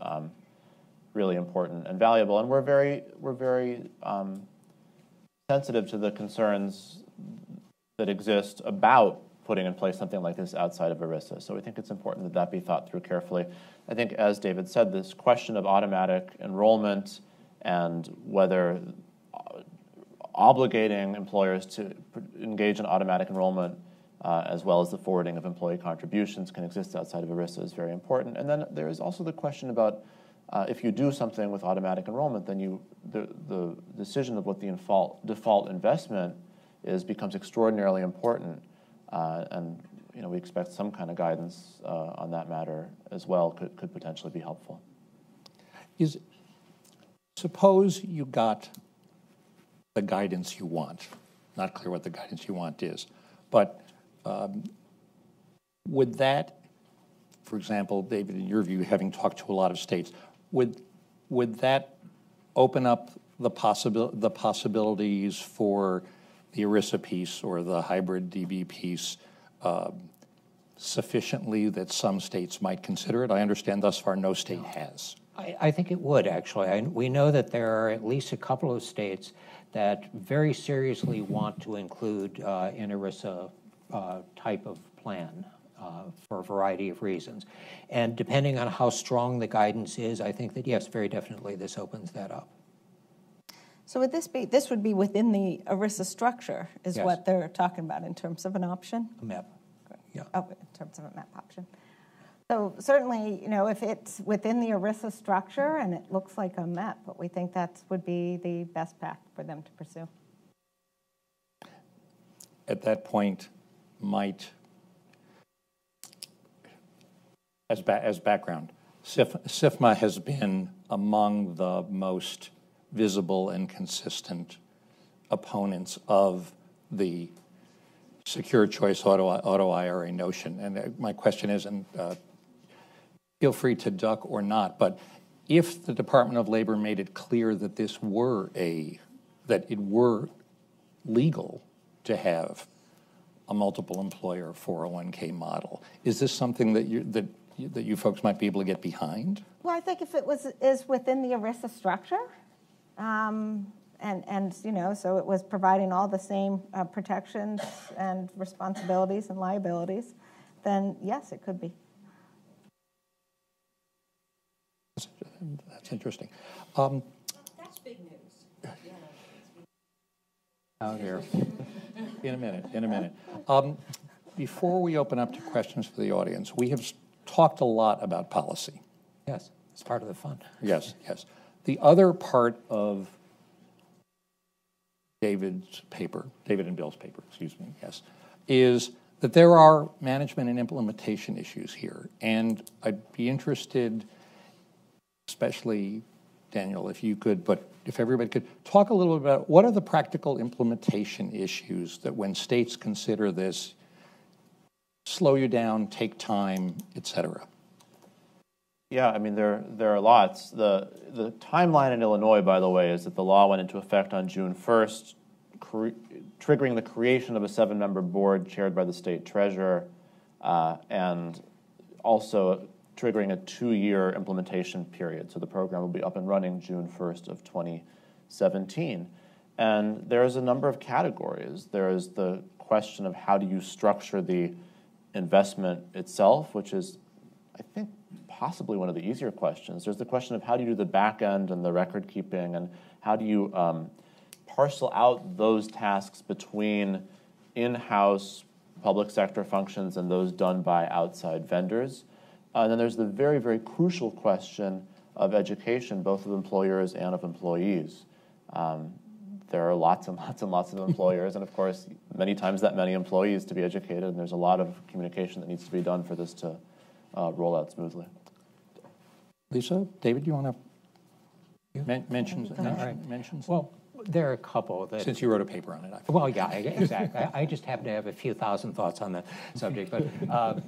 really important and valuable, and we're very sensitive to the concerns that exist about putting in place something like this outside of ERISA. So we think it's important that that be thought through carefully. I think, as David said, this question of automatic enrollment and whether obligating employers to engage in automatic enrollment as well as the forwarding of employee contributions can exist outside of ERISA is very important. And then there is also the question about if you do something with automatic enrollment, then the decision of what the default investment is becomes extraordinarily important. And we expect some kind of guidance on that matter as well could potentially be helpful. Suppose you got the guidance you want. Not clear what the guidance you want is, but would that, for example, David, in your view, having talked to a lot of states, would that open up the possibilities for the ERISA piece or the hybrid DB piece sufficiently that some states might consider it? I understand thus far no state has. I think it would, actually. We know that there are at least a couple of states that very seriously want to include an ERISA type of plan for a variety of reasons. And depending on how strong the guidance is, I think that, yes, very definitely this opens that up. So would this would be within the ERISA structure is Yes. what they're talking about in terms of an option? A MEP. Yeah. Oh, in terms of a MEP option. So certainly, you know, if it's within the ERISA structure and it looks like a MEP, but we think that would be the best path for them to pursue. At that point, might, as background, SIFMA has been among the most visible and consistent opponents of the secure choice auto IRA notion. And my question is, and feel free to duck or not, but if the Department of Labor made it clear that this were that it were legal to have a multiple employer 401k model, is this something that you folks might be able to get behind? Well, I think if it is within the ERISA structure, and you know, so it was providing all the same protections and responsibilities and liabilities, then yes, it could be. That's interesting. That's big news. Out here. In a minute. Before we open up to questions for the audience, we have talked a lot about policy. Yes, it's part of the fun. Yes. The other part of David and Bill's paper, is that there are management and implementation issues here. And I'd be interested, especially Daniel, if you could, but if everybody could, talk a little bit about what are the practical implementation issues that when states consider this, slow you down, take time, et cetera? Yeah, I mean, there are lots. The timeline in Illinois, by the way, is that the law went into effect on June 1st, triggering the creation of a 7-member board chaired by the state treasurer, and also triggering a 2-year implementation period. So the program will be up and running June 1st of 2017. And there's a number of categories. There is the question of how do you structure the investment itself, which is, I think, possibly one of the easier questions. There's the question of how do you do the back end and the record keeping, and how do you parcel out those tasks between in-house public sector functions and those done by outside vendors. And then there's the very, very crucial question of education, both of employers and of employees. There are lots and lots and lots of employers, and of course, many times that many employees to be educated, and there's a lot of communication that needs to be done for this to roll out smoothly. Lisa, David, you want to mention something? Well, there are a couple that... Since you wrote a paper on it. Well, yeah, exactly. I just happen to have a few thousand thoughts on the subject, but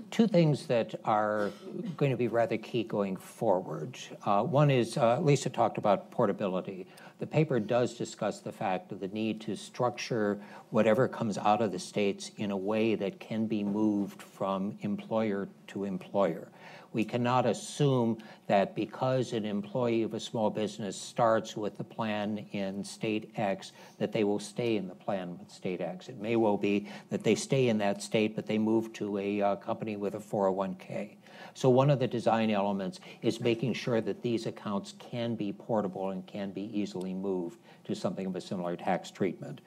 two things that are going to be rather key going forward. One is, Lisa talked about portability. The paper does discuss the fact of the need to structure whatever comes out of the states in a way that can be moved from employer to employer. We cannot assume that because an employee of a small business starts with the plan in state X, that they will stay in the plan with state X. It may well be that they stay in that state, but they move to a company with a 401k. So one of the design elements is making sure that these accounts can be portable and can be easily moved to something of a similar tax treatment.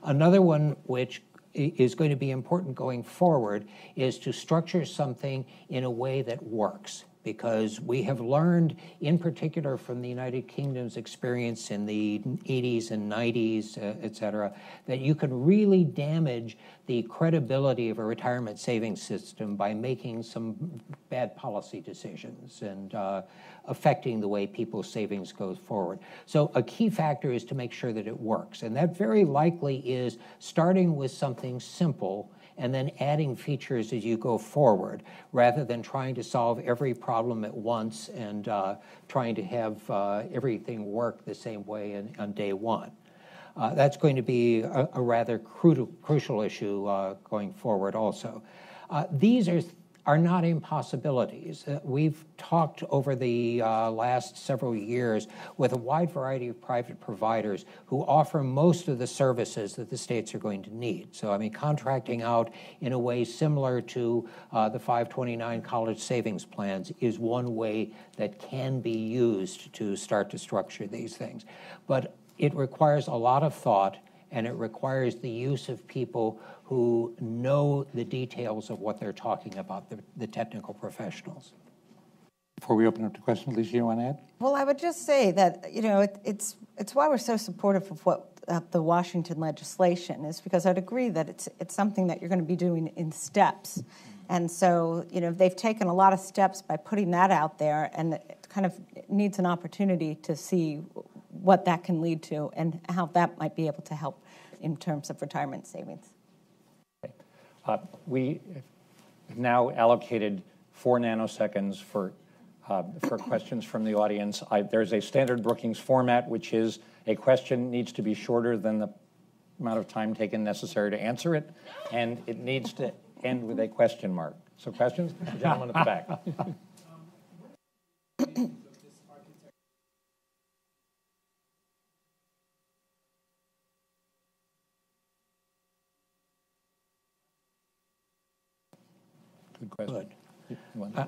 Another one which is going to be important going forward is to structure something in a way that works, because we have learned, in particular from the United Kingdom's experience in the 80s and 90s, et cetera, that you can really damage the credibility of a retirement savings system by making some bad policy decisions and affecting the way people's savings goes forward. So a key factor is to make sure that it works, and that very likely is starting with something simple and then adding features as you go forward, rather than trying to solve every problem at once and trying to have everything work the same way on day one. That's going to be a rather crucial issue going forward also. These are not impossibilities. We've talked over the last several years with a wide variety of private providers who offer most of the services that the states are going to need. So, I mean, contracting out in a way similar to the 529 college savings plans is one way that can be used to start to structure these things. But it requires a lot of thought, and it requires the use of people who know the details of what they're talking about, the technical professionals. Before we open up to questions, Lisa, you want to add? Well, I would just say that, you know, it's why we're so supportive of what the Washington legislation is, because I'd agree that it's something that you're going to be doing in steps. And so, you know, they've taken a lot of steps by putting that out there, and it kind of needs an opportunity to see what that can lead to and how that might be able to help in terms of retirement savings. We have now allocated 4 nanoseconds for questions from the audience. There's a standard Brookings format, which is a question needs to be shorter than the amount of time taken necessary to answer it, and it needs to end with a question mark. So questions? The gentleman at the back. Good question.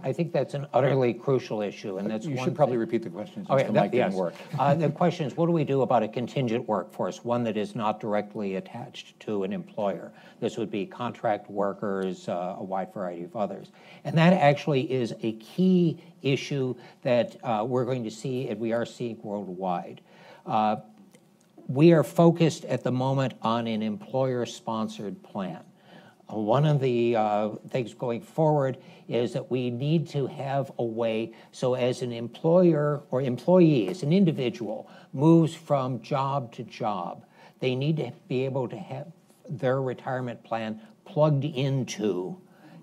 I think that's an utterly crucial issue, and that's You one should probably thing. repeat the question Oh, since yeah, the that, mic didn't yes. work. The question is, what do we do about a contingent workforce, one that is not directly attached to an employer? This would be contract workers, a wide variety of others. And that actually is a key issue that we're going to see, and we are seeing worldwide. We are focused at the moment on an employer-sponsored plan. One of the things going forward is that we need to have a way so as an employer or employee, as an individual, moves from job to job, they need to be able to have their retirement plan plugged into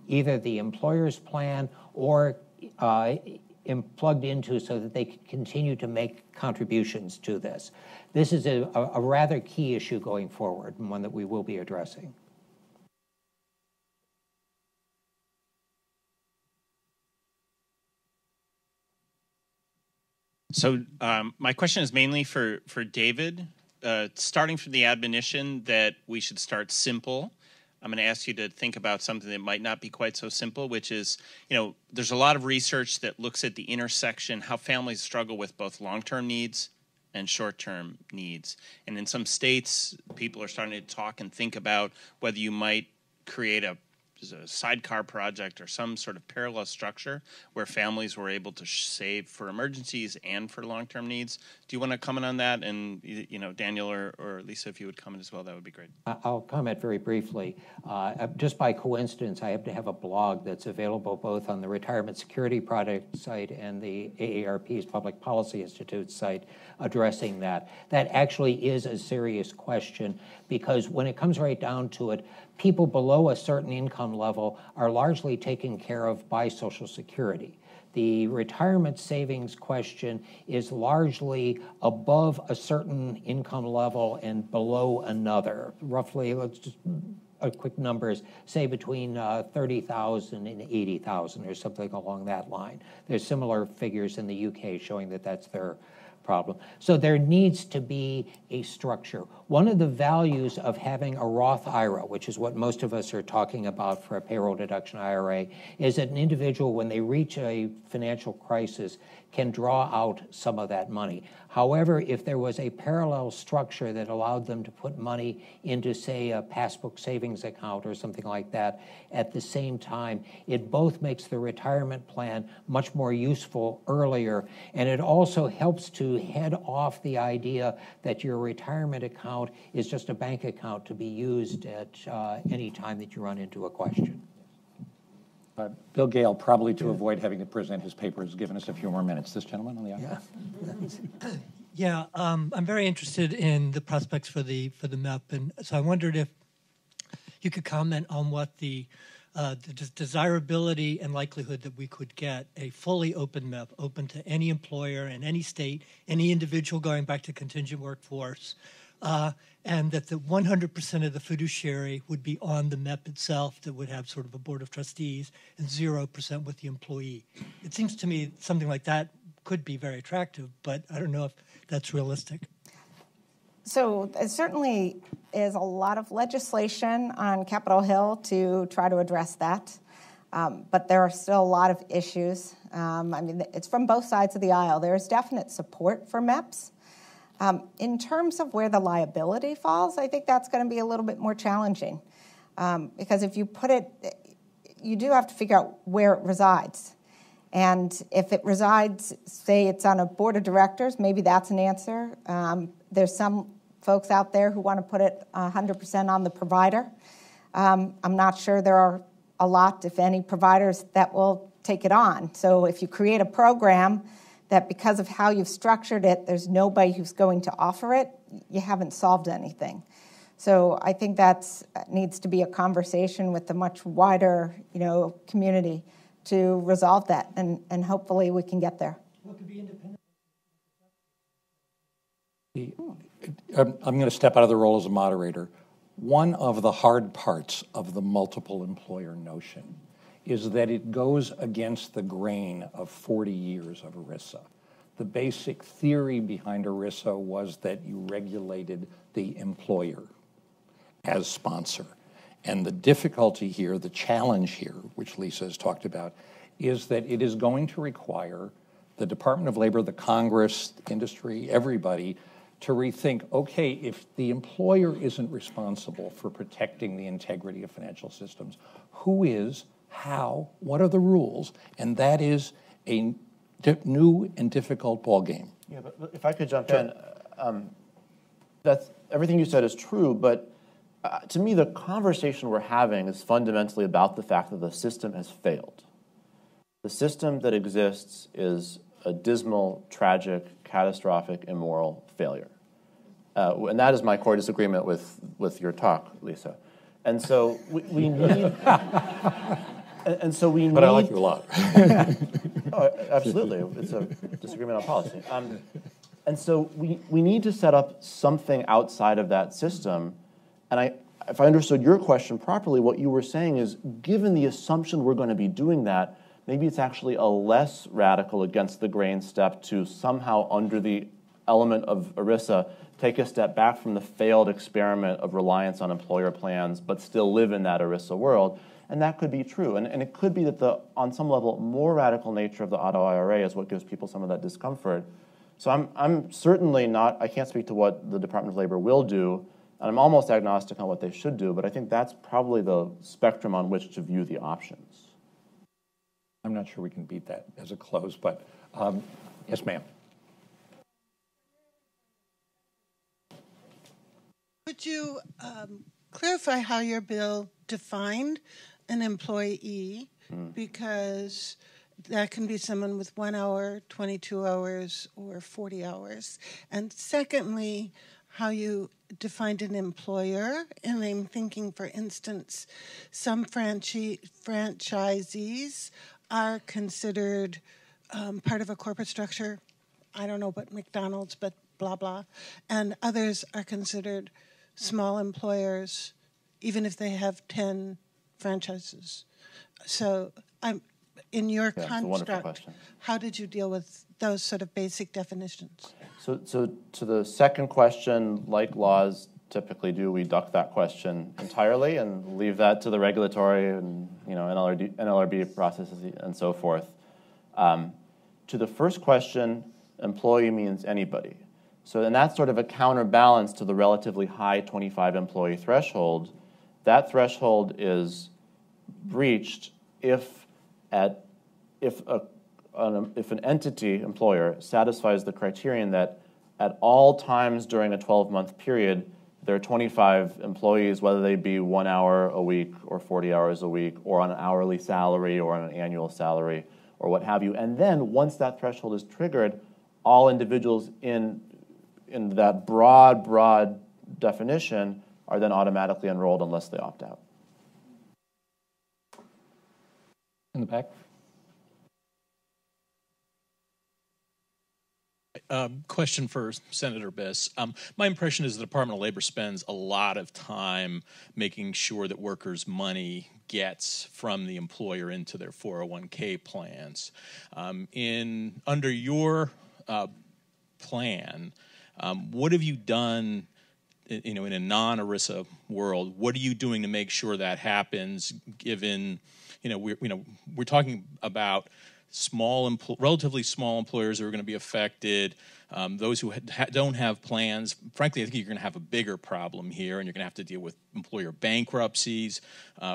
either the employer's plan or plugged into so that they can continue to make contributions to this. This is a rather key issue going forward, and one that we will be addressing. So my question is mainly for David. Starting from the admonition that we should start simple, I'm going to ask you to think about something that might not be quite so simple, which is, you know, there's a lot of research that looks at the intersection, how families struggle with both long-term needs and short-term needs. And in some states, people are starting to talk and think about whether you might create a sidecar project or some sort of parallel structure where families were able to save for emergencies and for long-term needs. Do you want to comment on that? And, you know, Daniel or Lisa, if you would comment as well, that would be great. I'll comment very briefly. Just by coincidence, I happen to have a blog that's available both on the Retirement Security Project site and the AARP's Public Policy Institute site addressing that. That actually is a serious question, because when it comes right down to it, people below a certain income level are largely taken care of by Social Security. The retirement savings question is largely above a certain income level and below another. Roughly, let's just a quick numbers, say between 30,000 and 80,000 or something along that line. There's similar figures in the UK showing that that's their problem. So there needs to be a structure. One of the values of having a Roth IRA, which is what most of us are talking about for a payroll deduction IRA, is that an individual, when they reach a financial crisis, can draw out some of that money. However, if there was a parallel structure that allowed them to put money into, say, a passbook savings account or something like that at the same time, it both makes the retirement plan much more useful earlier, and it also helps to head off the idea that your retirement account is just a bank account to be used at any time that you run into a question. Bill Gale, probably to avoid having to present his papers, has given us a few more minutes. This gentleman on the aisle. Yeah, I'm very interested in the prospects for the MEP, and so I wondered if you could comment on what the desirability and likelihood that we could get a fully open MEP, open to any employer in any state, any individual going back to contingent workforce, and that the 100% of the fiduciary would be on the MEP itself, that would have sort of a board of trustees, and 0% with the employee. It seems to me something like that could be very attractive, but I don't know if that's realistic. So there certainly is a lot of legislation on Capitol Hill to try to address that, but there are still a lot of issues. I mean, it's from both sides of the aisle. There is definite support for MEPs. In terms of where the liability falls, I think that's going to be a little bit more challenging, because if you put it, you do have to figure out where it resides. And if it resides, say it's on a board of directors, maybe that's an answer. There's some folks out there who want to put it 100% on the provider. I'm not sure there are a lot, if any, providers that will take it on. So if you create a program that because of how you've structured it, there's nobody who's going to offer it, you haven't solved anything. So I think that needs to be a conversation with a much wider, community to resolve that, and hopefully we can get there. What could be independent? I'm going to step out of the role as a moderator. One of the hard parts of the multiple employer notion is that it goes against the grain of 40 years of ERISA. The basic theory behind ERISA was that you regulated the employer as sponsor. And the difficulty here, the challenge here, which Lisa has talked about, is that it is going to require the Department of Labor, the Congress, industry, everybody, to rethink, okay, if the employer isn't responsible for protecting the integrity of financial systems, who is, how, what are the rules? And that is a new and difficult ballgame. Yeah, but if I could jump in, that's, everything you said is true, but to me, the conversation we're having is fundamentally about the fact that the system has failed. The system that exists is a dismal, tragic, catastrophic, immoral failure. And that is my core disagreement with your talk, Lisa. And so we need... and so we need... But I like you a lot. Oh, absolutely. It's a disagreement on policy. And so we need to set up something outside of that system. And if I understood your question properly, what you were saying is, given the assumption we're going to be doing that, maybe it's actually a less radical against the grain step to somehow, under the element of ERISA, take a step back from the failed experiment of reliance on employer plans, but still live in that ERISA world. And that could be true. And it could be that the, on some level, more radical nature of the auto IRA is what gives people some of that discomfort. So I'm certainly not, I can't speak to what the Department of Labor will do, and I'm almost agnostic on what they should do, but I think that's probably the spectrum on which to view the options. I'm not sure we can beat that as a close, but yes, ma'am. Could you clarify how your bill defined an employee? Because that can be someone with 1 hour, 22 hours, or 40 hours. And secondly, how you defined an employer. And I'm thinking, for instance, some franchisees are considered part of a corporate structure. I don't know about McDonald's, but blah, blah. And others are considered small employers, even if they have 10 franchises. So in your construct, how did you deal with those sort of basic definitions? So to the second question, like laws typically do, we duck that question entirely and leave that to the regulatory and NLRB processes and so forth. To the first question, employee means anybody. So then that's sort of a counterbalance to the relatively high 25 employee threshold. That threshold is breached if an entity, employer, satisfies the criterion that at all times during a 12-month period, there are 25 employees, whether they be 1 hour a week or 40 hours a week or on an hourly salary or on an annual salary or what have you. And then once that threshold is triggered, all individuals in that broad definition are then automatically enrolled unless they opt out. In the back. Question for Senator Biss. My impression is the Department of Labor spends a lot of time making sure that workers' money gets from the employer into their 401k plans. Under your plan, what have you done? In a non-ERISA world, what are you doing to make sure that happens? Given, we're talking about relatively small employers who are going to be affected. Those who don't have plans, frankly, I think you're going to have a bigger problem here, and you're going to have to deal with employer bankruptcies,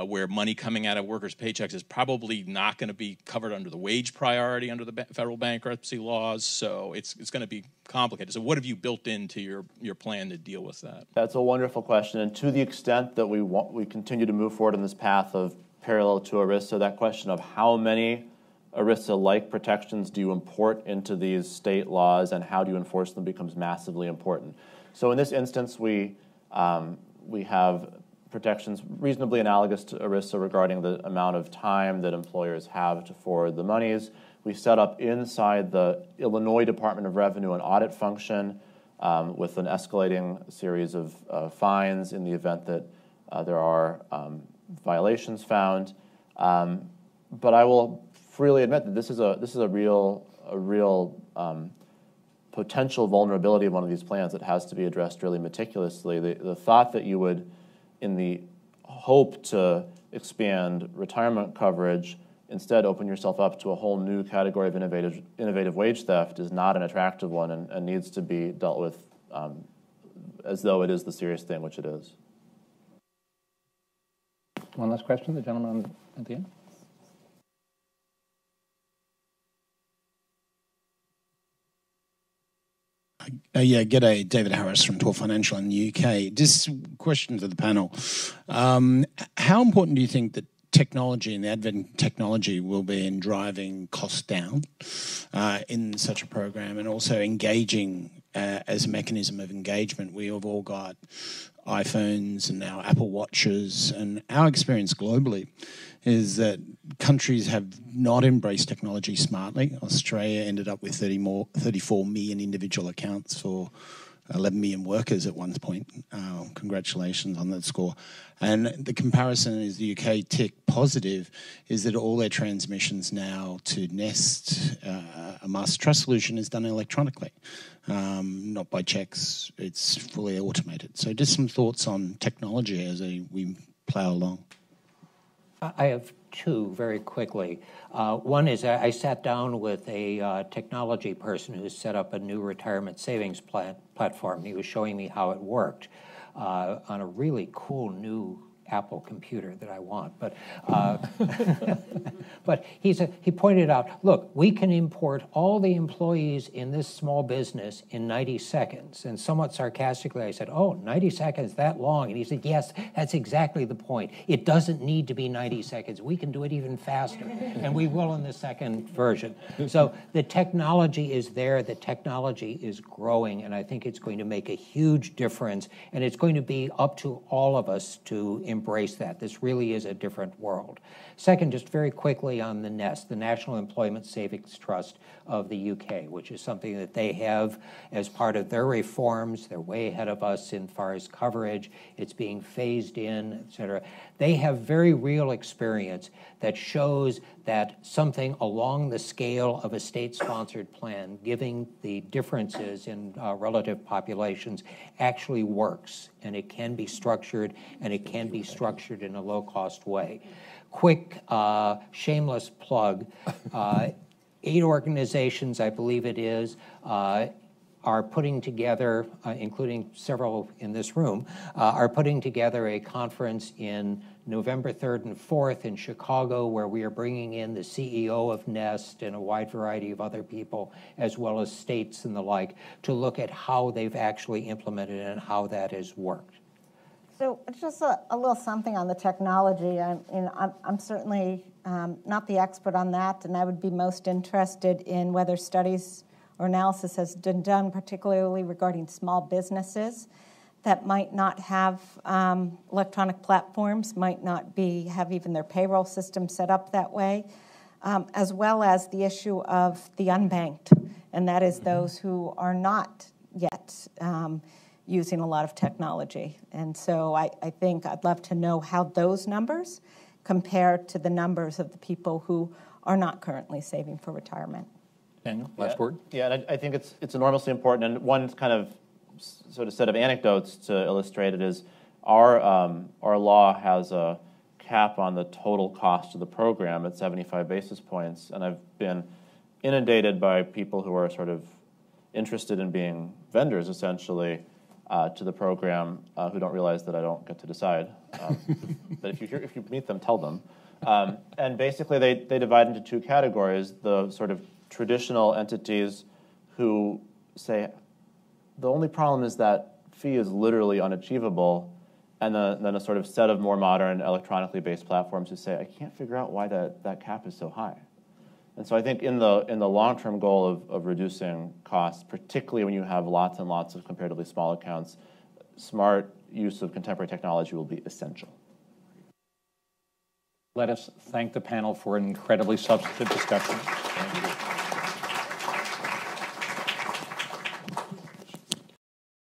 where money coming out of workers' paychecks is probably not going to be covered under the wage priority under the federal bankruptcy laws. So it's going to be complicated. So what have you built into your plan to deal with that? That's a wonderful question, and to the extent that we continue to move forward on this path of parallel to ERISA, that question of how many ERISA-like protections do you import into these state laws and how do you enforce them becomes massively important. So in this instance, we have protections reasonably analogous to ERISA regarding the amount of time that employers have to forward the monies. We set up inside the Illinois Department of Revenue an audit function with an escalating series of fines in the event that there are violations found. But I will freely admit that this is a real potential vulnerability of one of these plans that has to be addressed really meticulously. The thought that you would, in the hope to expand retirement coverage, instead open yourself up to a whole new category of innovative wage theft is not an attractive one and needs to be dealt with as though it is the serious thing, which it is. One last question, the gentleman at the end. G'day, David Harris from Tor Financial in the UK. Just question to the panel. How important do you think that technology and the advent of technology will be in driving costs down in such a program, and also engaging as a mechanism of engagement? We have all got iPhones and now Apple Watches, and our experience globally is that countries have not embraced technology smartly. Australia ended up with 34 million individual accounts for 11 million workers at one point. Congratulations on that score. And the comparison is the UK tick positive is that all their transmissions now to Nest, a master trust solution, is done electronically, not by checks. It's fully automated. So just some thoughts on technology as we plow along. I have two very quickly. One is I sat down with a technology person who set up a new retirement savings platform. He was showing me how it worked on a really cool new Apple computer that I want. But he pointed out, look, we can import all the employees in this small business in 90 seconds. And somewhat sarcastically, I said, oh, 90 seconds, that long? And he said, yes, that's exactly the point. It doesn't need to be 90 seconds. We can do it even faster. And we will in the second version. So the technology is there. The technology is growing. And I think it's going to make a huge difference. And it's going to be up to all of us to embrace that. This really is a different world. Second, just very quickly on the Nest, the National Employment Savings Trust of the UK, which is something that they have as part of their reforms. They're way ahead of us in far as coverage. It's being phased in, et cetera. They have very real experience that shows that something along the scale of a state-sponsored plan, giving the differences in relative populations, actually works, and it can be structured, and it can be structured in a low-cost way. Quick, shameless plug, 8 organizations, I believe it is, are putting together, including several in this room, are putting together a conference in November 3rd and 4th in Chicago, where we are bringing in the CEO of Nest and a wide variety of other people, as well as states and the like, to look at how they've actually implemented it and how that has worked. So just a little something on the technology. I'm certainly not the expert on that, and I would be most interested in whether studies or analysis has been done, particularly regarding small businesses that might not have electronic platforms, might not have even their payroll system set up that way. as well as the issue of the unbanked, and that is those who are not yet using a lot of technology. And so I think I'd love to know how those numbers compare to the numbers of the people who are not currently saving for retirement. Daniel, last word? Yeah, and I think it's enormously important. And one kind of sort of set of anecdotes to illustrate it is our law has a cap on the total cost of the program at 75 basis points. And I've been inundated by people who are sort of interested in being vendors, essentially, to the program who don't realize that I don't get to decide. But if you meet them, tell them. And basically, they divide into two categories: the sort of traditional entities who say the only problem is that fee is literally unachievable, and then a sort of set of more modern electronically based platforms who say I can't figure out why that cap is so high. And so I think in the long-term goal of reducing costs, particularly when you have lots and lots of comparatively small accounts, smart use of contemporary technology will be essential. Let us thank the panel for an incredibly substantive discussion. Thank you.